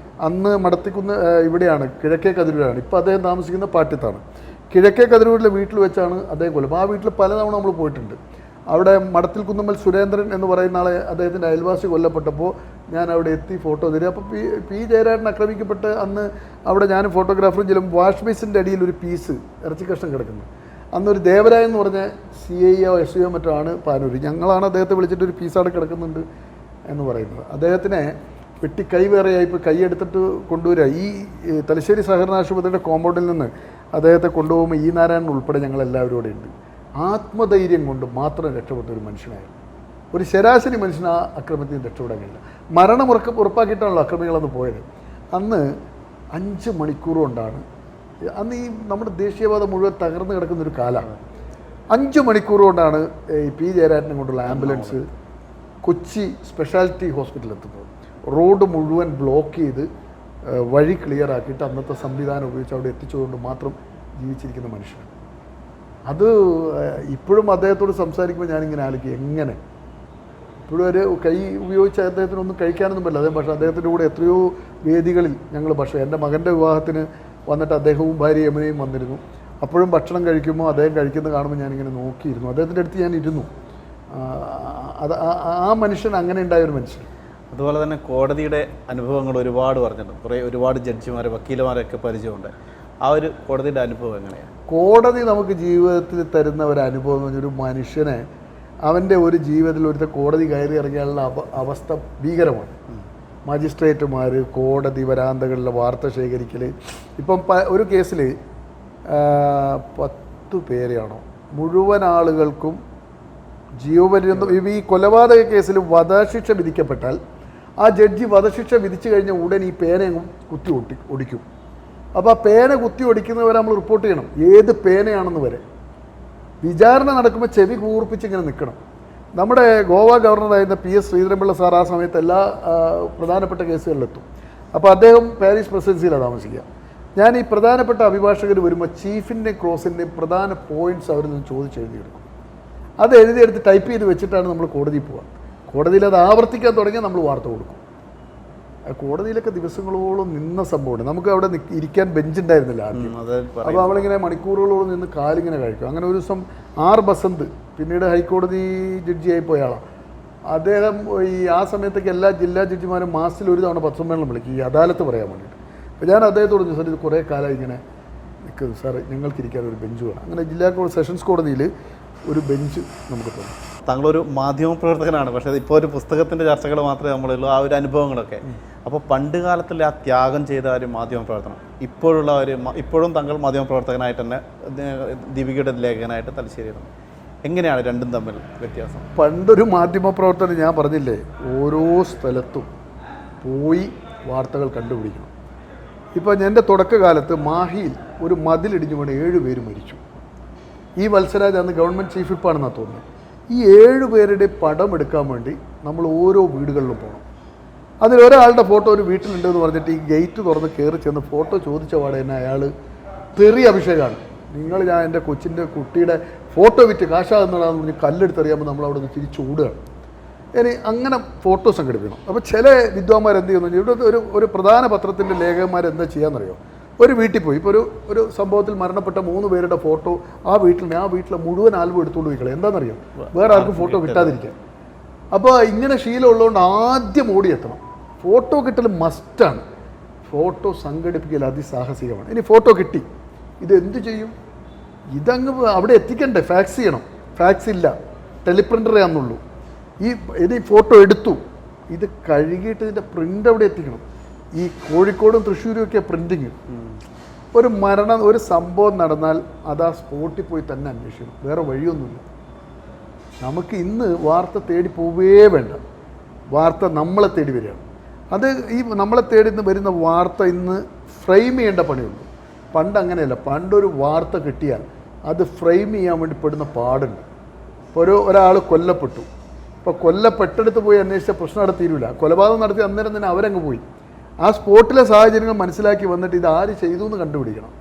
അന്ന് മടത്തിക്കുന്ന് ഇവിടെയാണ്, കിഴക്കേ കതിരൂരാണ്. ഇപ്പോൾ അദ്ദേഹം താമസിക്കുന്ന പാട്യത്താണ്. കിഴക്കേ കതിരൂരിലെ വീട്ടിൽ വെച്ചാണ് അദ്ദേഹം കൊല്ലും. ആ വീട്ടിൽ പലതവണ നമ്മൾ പോയിട്ടുണ്ട്. അവിടെ മടത്തിൽ കുന്നുമ്മൽ സുരേന്ദ്രൻ എന്ന് പറയുന്ന ആളെ അദ്ദേഹത്തിൻ്റെ അയൽവാസി കൊല്ലപ്പെട്ടപ്പോൾ ഞാൻ അവിടെ എത്തി ഫോട്ടോ തരിക. അപ്പോൾ പി ജയരാജൻ ആക്രമിക്കപ്പെട്ട് അന്ന് അവിടെ ഞാൻ ഫോട്ടോഗ്രാഫറും ചെല്ലും. വാഷ് ബേസിൻ്റെ അടിയിൽ ഒരു പീസ് ഇറച്ചി കഷ്ണം കിടക്കുന്നു. അന്നൊരു ദേവരായ എന്ന് പറഞ്ഞ CIO SIO മറ്റോ ആണ് പാനൂർ. ഞങ്ങളാണ് അദ്ദേഹത്തെ വിളിച്ചിട്ട് ഒരു പീസ് അവിടെ കിടക്കുന്നുണ്ട് എന്ന് പറയുന്നത്. അദ്ദേഹത്തിനെ വെട്ടി കൈ വേറെയായി ഇപ്പോൾ കൈ എടുത്തിട്ട് കൊണ്ടുവരിക. ഈ തലശ്ശേരി സഹകരണ ആശുപത്രിയുടെ കോമ്പൗണ്ടിൽ നിന്ന് അദ്ദേഹത്തെ കൊണ്ടുപോകുമ്പോൾ ഈ നാരായണൻ ഉൾപ്പെടെ ഞങ്ങളെല്ലാവരും കൂടെ ഉണ്ട്. ആത്മധൈര്യം കൊണ്ട് മാത്രം രക്ഷപ്പെട്ട ഒരു മനുഷ്യനായിരുന്നു. ഒരു ശരാശരി മനുഷ്യന് ആ അക്രമത്തിൽ നിന്ന് രക്ഷപ്പെടാൻ കഴിയില്ല. മരണം ഉറപ്പാക്കിയിട്ടാണല്ലോ അക്രമികളന്ന് പോയത്. അന്ന് 5 മണിക്കൂർ കൊണ്ടാണ്, അന്ന് ഈ നമ്മുടെ ദേശീയപാത മുഴുവൻ തകർന്നു കിടക്കുന്നൊരു കാലമാണ്. 5 മണിക്കൂർ കൊണ്ടാണ് ഈ പി ജയരാജനെ കൊണ്ടുള്ള ആംബുലൻസ് കൊച്ചി സ്പെഷ്യാലിറ്റി ഹോസ്പിറ്റലിൽ എത്തുന്നത്. റോഡ് മുഴുവൻ ബ്ലോക്ക് ചെയ്ത് വഴി ക്ലിയർ ആക്കിയിട്ട് അന്നത്തെ സംവിധാനം ഉപയോഗിച്ച് അവിടെ എത്തിച്ചുകൊണ്ട് മാത്രം ജീവിച്ചിരിക്കുന്ന മനുഷ്യനാണ്. അത് ഇപ്പോഴും അദ്ദേഹത്തോട് സംസാരിക്കുമ്പോൾ ഞാനിങ്ങനെ ആലോചിക്കും, എങ്ങനെ ഇപ്പോഴും ഒരു കൈ ഉപയോഗിച്ച് അദ്ദേഹത്തിനൊന്നും കഴിക്കാനൊന്നും പറ്റില്ല. അതേ പക്ഷേ അദ്ദേഹത്തിൻ്റെ കൂടെ എത്രയോ വേദികളിൽ ഞങ്ങൾ ഭക്ഷണം, എൻ്റെ മകൻ്റെ വിവാഹത്തിന് വന്നിട്ട് അദ്ദേഹവും ഭാര്യ യമനയും വന്നിരുന്നു. അപ്പോഴും ഭക്ഷണം കഴിക്കുമ്പോൾ അദ്ദേഹം കഴിക്കുന്നത് കാണുമ്പോൾ ഞാനിങ്ങനെ നോക്കിയിരുന്നു. അദ്ദേഹത്തിൻ്റെ അടുത്ത് ഞാൻ ഇരുന്നു. അത് ആ മനുഷ്യൻ അങ്ങനെ ഉണ്ടായൊരു മനുഷ്യൻ. അതുപോലെ തന്നെ കോടതിയുടെ അനുഭവങ്ങൾ ഒരുപാട് പറഞ്ഞിട്ടുണ്ട്. ഒരുപാട് ജഡ്ജിമാർ, വക്കീലമാരൊക്കെ പരിചയമുണ്ട്. ആ ഒരു കോടതിയുടെ അനുഭവം എങ്ങനെയാണ്? കോടതി നമുക്ക് ജീവിതത്തിൽ തരുന്ന ഒരു അനുഭവം എന്ന് പറഞ്ഞാൽ ഒരു മനുഷ്യനെ അവൻ്റെ ഒരു ജീവിതത്തിൽ ഒരുത്ത കോടതി കയറി ഇറങ്ങിയാലുള്ള അവസ്ഥ ഭീകരമാണ്. മജിസ്ട്രേറ്റുമാർ കോടതി വരാന്തകളിലെ വാർത്ത ശേഖരിക്കൽ. ഇപ്പം ഒരു കേസിൽ 10 പേരെയാണോ മുഴുവൻ ആളുകൾക്കും ജീവപര്യന്തം, ഈ കൊലപാതക കേസിൽ വധശിക്ഷ വിധിക്കപ്പെട്ടാൽ ആ ജഡ്ജി വധശിക്ഷ വിധിച്ചു കഴിഞ്ഞ ഉടൻ ഈ പേന കുത്തി ഒടിക്കും. അപ്പോൾ ആ പേന കുത്തി ഒടിക്കുന്നവരെ നമ്മൾ റിപ്പോർട്ട് ചെയ്യണം, ഏത് പേനയാണെന്ന് വരെ. വിചാരണ നടക്കുമ്പോൾ ചെവി കൂർപ്പിച്ച് ഇങ്ങനെ നിൽക്കണം. നമ്മുടെ ഗോവ ഗവർണറായിരുന്ന PS ശ്രീധരൻപിള്ള സാർ ആ സമയത്ത് എല്ലാ പ്രധാനപ്പെട്ട കേസുകളിലെത്തും. അപ്പോൾ അദ്ദേഹം പാരീസ് പ്രസിഡൻസിയിലാണ് താമസിക്കുക. ഞാൻ ഈ പ്രധാനപ്പെട്ട അഭിഭാഷകർ വരുമ്പോൾ ചീഫിൻ്റെയും ക്രോസിൻ്റെയും പ്രധാന പോയിൻറ്റ്സ് അവരിൽ നിന്ന് ചോദിച്ചെഴുതിയെടുക്കും. അത് എഴുതിയെടുത്ത് ടൈപ്പ് ചെയ്ത് വെച്ചിട്ടാണ് നമ്മൾ കോടതിയിൽ പോവുക. കോടതിയിൽ അത് ആവർത്തിക്കാൻ തുടങ്ങിയാൽ നമ്മൾ വാർത്ത കൊടുക്കും. കോടതിയിലൊക്കെ ദിവസങ്ങളോളം നിന്ന സംഭവമാണ്. നമുക്ക് അവിടെ ഇരിക്കാൻ ബെഞ്ചുണ്ടായിരുന്നില്ല ആദ്യം. അപ്പോൾ അവളിങ്ങനെ മണിക്കൂറുകളോളം നിന്ന് കാലിങ്ങനെ കഴിക്കും. അങ്ങനെ ഒരു ദിവസം ബസന്ത്, പിന്നീട് ഹൈക്കോടതി ജഡ്ജിയായി പോയ ആളാണ് അദ്ദേഹം. ആ സമയത്തേക്ക് എല്ലാ ജില്ലാ ജഡ്ജിമാരും മാസത്തിൽ ഒരു തവണ പത്രസമ്മേളനം വിളിക്കും ഈ അദാലത്ത് പറയാൻ വേണ്ടിയിട്ട്. അപ്പോൾ ഞാൻ അദ്ദേഹത്തോട് പറഞ്ഞു, സാർ ഇത് കുറേ കാലം ഇങ്ങനെ നിൽക്കുന്നു സാർ, ഞങ്ങൾക്കിരിക്കാൻ ഒരു ബെഞ്ച് വേണം. അങ്ങനെ ജില്ലാ സെഷൻസ് കോടതിയിൽ ഒരു ബെഞ്ച് നമുക്ക് തോന്നും. താങ്കളൊരു മാധ്യമ പ്രവർത്തകനാണ്, പക്ഷേ ഇപ്പോൾ ഒരു പുസ്തകത്തിൻ്റെ ചർച്ചകൾ മാത്രമേ നമ്മളുള്ളൂ, ആ ഒരു അനുഭവങ്ങളൊക്കെ. അപ്പോൾ പണ്ട് കാലത്തുള്ള ആ ത്യാഗം ചെയ്ത ഒരു മാധ്യമ പ്രവർത്തനം, ഇപ്പോഴും താങ്കൾ മാധ്യമ പ്രവർത്തകനായിട്ട് തന്നെ ദീപികയുടെ ലേഖകനായിട്ട് തലശ്ശേരിയിലാണ്. എങ്ങനെയാണ് രണ്ടും തമ്മിൽ വ്യത്യാസം? പണ്ടൊരു മാധ്യമ പ്രവർത്തനം ഞാൻ പറഞ്ഞില്ലേ, ഓരോ സ്ഥലത്തും പോയി വാർത്തകൾ കണ്ടുപിടിക്കണം. ഇപ്പോൾ എൻ്റെ തുടക്കകാലത്ത് മാഹിയിൽ ഒരു മതിലിടിഞ്ഞു കൊണ്ട് 7 പേര് മരിച്ചു. ഈ വത്സരാജ് അന്ന് ഗവൺമെൻറ് ചീഫ് വിപ്പാണെന്നാണ് തോന്നുന്നത്. ഈ 7 പേരുടെ പടം എടുക്കാൻ വേണ്ടി നമ്മൾ ഓരോ വീടുകളിലും പോകണം. അതിലൊരാളുടെ ഫോട്ടോ ഒരു വീട്ടിലുണ്ടെന്ന് പറഞ്ഞിട്ട് ഈ ഗേറ്റ് തുറന്ന് കയറി ചെന്ന് ഫോട്ടോ ചോദിച്ച പാടെ തന്നെ അയാൾ തെറി അഭിഷേകമാണ്. ഞാൻ എൻ്റെ കൊച്ചിൻ്റെ കുട്ടിയുടെ ഫോട്ടോ വിറ്റ് കാശാകുന്നതാണെന്ന് പറഞ്ഞ് കല്ലെടുത്തറിയാമ്പോൾ നമ്മൾ അവിടെ നിന്ന് തിരിച്ചോടുകയാണ്. ഇനി അങ്ങനെ ഫോട്ടോ സംഘടിപ്പിക്കണം. അപ്പോൾ ചില വിദ്വാന്മാർ എന്ത് ചെയ്യുന്നു, ഇവിടെ ഒരു പ്രധാന പത്രത്തിൻ്റെ ലേഖകന്മാർ എന്താ ചെയ്യാമെന്നറിയോ, ഒരു വീട്ടിൽ പോയി ഇപ്പോൾ ഒരു സംഭവത്തിൽ മരണപ്പെട്ട 3 പേരുടെ ഫോട്ടോ ആ വീട്ടിലെ മുഴുവൻ ആൽബം എടുത്തുകൊണ്ട് പോയിക്കളെ. എന്താണെന്നറിയോ, വേറെ ആർക്കും ഫോട്ടോ കിട്ടാതിരിക്കാൻ. അപ്പോൾ ഇങ്ങനെ ശീലമുള്ളതുകൊണ്ട് ആദ്യം ഓടിയെത്തണം. ഫോട്ടോ കിട്ടൽ മസ്റ്റാണ്. ഫോട്ടോ സംഘടിപ്പിക്കൽ അതിസാഹസികമാണ്. ഇനി ഫോട്ടോ കിട്ടി, ഇതെന്ത് ചെയ്യും? ഇതങ്ങ് അവിടെ എത്തിക്കണ്ടേ, ഫാക്സ് ചെയ്യണം. ഫാക്സ് ഇല്ല, ടെലിപ്രിൻ്ററേ ആണെന്നുള്ളൂ. ഇനി ഫോട്ടോ എടുത്തു, ഇത് കഴുകിയിട്ട് ഇതിൻ്റെ പ്രിൻ്റ് അവിടെ എത്തിക്കണം. ഈ കോഴിക്കോടും തൃശ്ശൂരും ഒക്കെ പ്രിൻറ്റിങ്. ഒരു സംഭവം നടന്നാൽ അത് ആ സ്പോട്ടിൽ പോയി തന്നെ അന്വേഷിക്കണം, വേറെ വഴിയൊന്നുമില്ല. നമുക്ക് ഇന്ന് വാർത്ത തേടി പോവേ വേണ്ട, വാർത്ത നമ്മളെ തേടി വരികയാണ്. അത് ഈ നമ്മളെ തേടി വരുന്ന വാർത്ത ഇന്ന് ഫ്രെയിം ചെയ്യേണ്ട പണിയുള്ളൂ. പണ്ട് അങ്ങനെയല്ല. പണ്ടൊരു വാർത്ത കിട്ടിയാൽ അത് ഫ്രെയിം ചെയ്യാൻ വേണ്ടി പെടുന്ന പാടുണ്ട്. ഇപ്പോൾ ഒരാൾ കൊല്ലപ്പെട്ടു, ഇപ്പോൾ കൊല്ലപ്പെട്ടെടുത്ത് പോയി അന്വേഷിച്ച പ്രശ്നം അവിടെ തീരില്ല. കൊലപാതകം നടത്തി അന്നേരം തന്നെ അവരങ്ങ് പോയി. ആ സ്പോട്ടിലെ സാഹചര്യങ്ങൾ മനസ്സിലാക്കി വന്നിട്ട് ഇത് ആര് ചെയ്തു എന്ന് കണ്ടുപിടിക്കണം.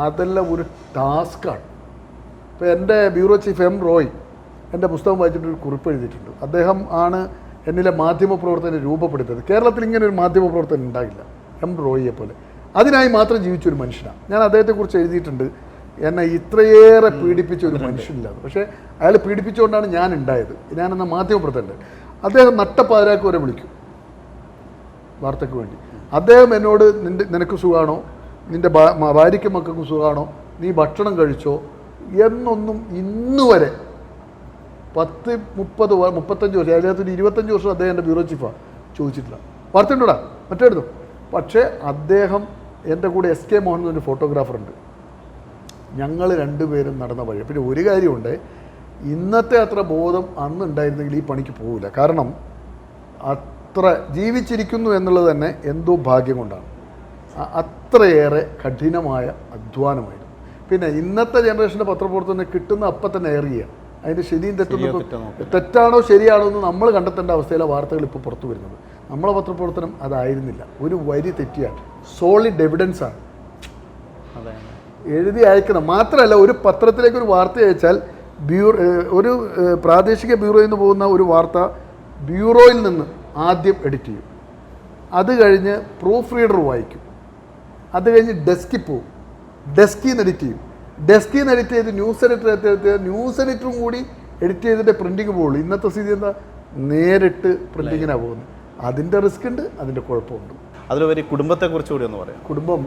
അതെല്ലാം ഒരു ടാസ്ക്കാണ്. ഇപ്പോൾ എൻ്റെ ബ്യൂറോ ചീഫ് M. റോയ് എൻ്റെ പുസ്തകം വായിച്ചിട്ടൊരു കുറിപ്പ് എഴുതിയിട്ടുണ്ട്. അദ്ദേഹം ആണ് എന്നിലെ മാധ്യമപ്രവർത്തനം രൂപപ്പെടുത്തിയത്. കേരളത്തിൽ ഇങ്ങനെ ഒരു മാധ്യമപ്രവർത്തനം ഉണ്ടാകില്ല, M. റോയിയെ പോലെ. അതിനായി മാത്രം ജീവിച്ചൊരു മനുഷ്യനാണ്. ഞാൻ അദ്ദേഹത്തെക്കുറിച്ച് എഴുതിയിട്ടുണ്ട്. എന്നെ ഇത്രയേറെ പീഡിപ്പിച്ച ഒരു മനുഷ്യനില്ല. പക്ഷേ അയാൾ പീഡിപ്പിച്ചുകൊണ്ടാണ് ഞാൻ ഉണ്ടായത്. ഞാനെന്ന മാധ്യമപ്രവർത്തകൻ. അദ്ദേഹം നട്ടപ്പാതിരാക്ക് വരെ വിളിക്കും വാർത്തയ്ക്ക് വേണ്ടി. അദ്ദേഹം എന്നോട് നിനക്ക് സുഖമാണോ, നിൻ്റെ ഭാര്യയ്ക്കും മക്കൾക്കും സുഖമാണോ, നീ ഭക്ഷണം കഴിച്ചോ എന്നൊന്നും ഇന്നുവരെ 10, 30, 35 വർഷം, അതിനകത്തൊരു 25 വർഷം അദ്ദേഹം എൻ്റെ ബ്യൂറോ ചീഫാണ്, ചോദിച്ചിട്ടില്ല. വാർത്തയുണ്ടോടാ മറ്റേ എടുത്തു. പക്ഷേ അദ്ദേഹം എൻ്റെ കൂടെ SK മോഹൻ എന്നൊരു ഫോട്ടോഗ്രാഫറുണ്ട്. ഞങ്ങൾ 2 പേരും നടന്ന വഴി. പിന്നെ ഒരു കാര്യമുണ്ട്, ഇന്നത്തെ അത്ര ബോധം അന്ന് ഉണ്ടായിരുന്നെങ്കിൽ ഈ പണിക്ക് പോവില്ല. കാരണം അത്ര ജീവിച്ചിരിക്കുന്നു എന്നുള്ളത് തന്നെ എന്തോ ഭാഗ്യം കൊണ്ടാണ്. അത്രയേറെ കഠിനമായ അധ്വാനമായിരുന്നു. പിന്നെ ഇന്നത്തെ ജനറേഷൻ്റെ പത്രപ്രവർത്തനം കിട്ടുന്ന അപ്പം തന്നെ ഏറിയ അതിൻ്റെ ശരിയും തെറ്റാണോ ശരിയാണോ എന്ന് നമ്മൾ കണ്ടെത്തേണ്ട അവസ്ഥയിലാണ് വാർത്തകൾ ഇപ്പോൾ പുറത്തു വരുന്നത്. നമ്മളെ പത്രപ്രവർത്തനം അതായിരുന്നില്ല. ഒരു വരി തെറ്റിയാൽ സോളിഡ് എവിഡൻസാണ് എഴുതി അയക്കണം. മാത്രമല്ല, ഒരു പത്രത്തിലേക്ക് ഒരു വാർത്ത അയച്ചാൽ ഒരു പ്രാദേശിക ബ്യൂറോയിൽ നിന്ന് പോകുന്ന ഒരു വാർത്ത ബ്യൂറോയിൽ നിന്ന് ആദ്യം എഡിറ്റ് ചെയ്യും. അത് കഴിഞ്ഞ് പ്രൂഫ് റീഡർ വായിക്കും. അത് കഴിഞ്ഞ് ഡെസ്കിൽ പോവും. ഡെസ്കിൽ നിന്ന് എഡിറ്റ് ചെയ്യും. ഡെസ്കിൽ നിന്ന് എഡിറ്റ് ചെയ്ത് ന്യൂസ് എഡിറ്ററും കൂടി എഡിറ്റ് ചെയ്തിട്ട് പ്രിൻറ്റിങ് പോകുള്ളൂ. ഇന്നത്തെ സ്ഥിതി എന്താ, നേരിട്ട് പ്രിൻറ്റിങ്ങിനാണ് പോകുന്നത്. അതിൻ്റെ റിസ്ക് ഉണ്ട്, അതിൻ്റെ കുഴപ്പമുണ്ട്. അതിലുപരി കുടുംബത്തെക്കുറിച്ച് കൂടി ഒന്ന് പറയാം. കുടുംബം,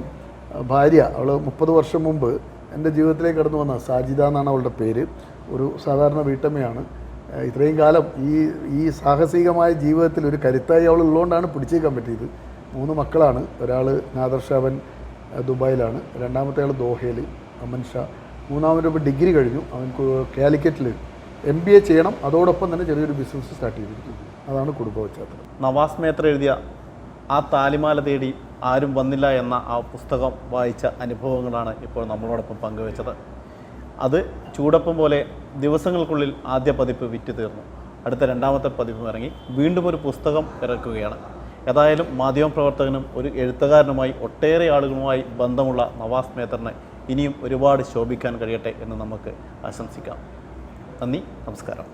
ഭാര്യ, അവൾ 30 വർഷം മുമ്പ് എൻ്റെ ജീവിതത്തിലേക്ക് കടന്നു വന്ന സാജിദ എന്നാണ് അവളുടെ പേര്. ഒരു സാധാരണ വീട്ടമ്മയാണ്. ഇത്രയും കാലം ഈ സാഹസികമായ ജീവിതത്തിൽ ഒരു കരുത്തായി അവൾ ഉള്ളതുകൊണ്ടാണ് പിടിച്ചേക്കാൻ പറ്റിയത്. 3 മക്കളാണ്. ഒരാൾ നാദർ ഷാവൻ ദുബായിലാണ്, രണ്ടാമത്തെ ആൾ ദോഹയിൽ അമൻ ഷാ, മൂന്നാമത്തെ ഇപ്പോൾ ഡിഗ്രി കഴിഞ്ഞു. അവൻ കാലിക്കറ്റിൽ MBA ചെയ്യണം, അതോടൊപ്പം തന്നെ ചെറിയൊരു ബിസിനസ് സ്റ്റാർട്ട് ചെയ്തിരിക്കുന്നു. അതാണ് കുടുംബ പശ്ചാത്തലം. നവാസ് മേത്തർ എഴുതിയ ആ താലിമാല തേടി ആരും വന്നില്ല എന്ന ആ പുസ്തകം വായിച്ച അനുഭവങ്ങളാണ് ഇപ്പോൾ നമ്മളോടൊപ്പം പങ്കുവച്ചത്. അത് ചൂടപ്പം പോലെ ദിവസങ്ങൾക്കുള്ളിൽ ആദ്യ പതിപ്പ് വിറ്റ് തീർന്നു. അടുത്ത 2ാമത്തെ പതിപ്പ് ഇറങ്ങി വീണ്ടും ഒരു പുസ്തകം ഇറക്കുകയാണ്. ഏതായാലും മാധ്യമപ്രവർത്തകനും ഒരു എഴുത്തുകാരനുമായി ഒട്ടേറെ ആളുകളുമായി ബന്ധമുള്ള നവാസ് മേത്തറിന് ഇനിയും ഒരുപാട് ശോഭിക്കാൻ കഴിയട്ടെ എന്ന് നമുക്ക് ആശംസിക്കാം. നന്ദി, നമസ്കാരം.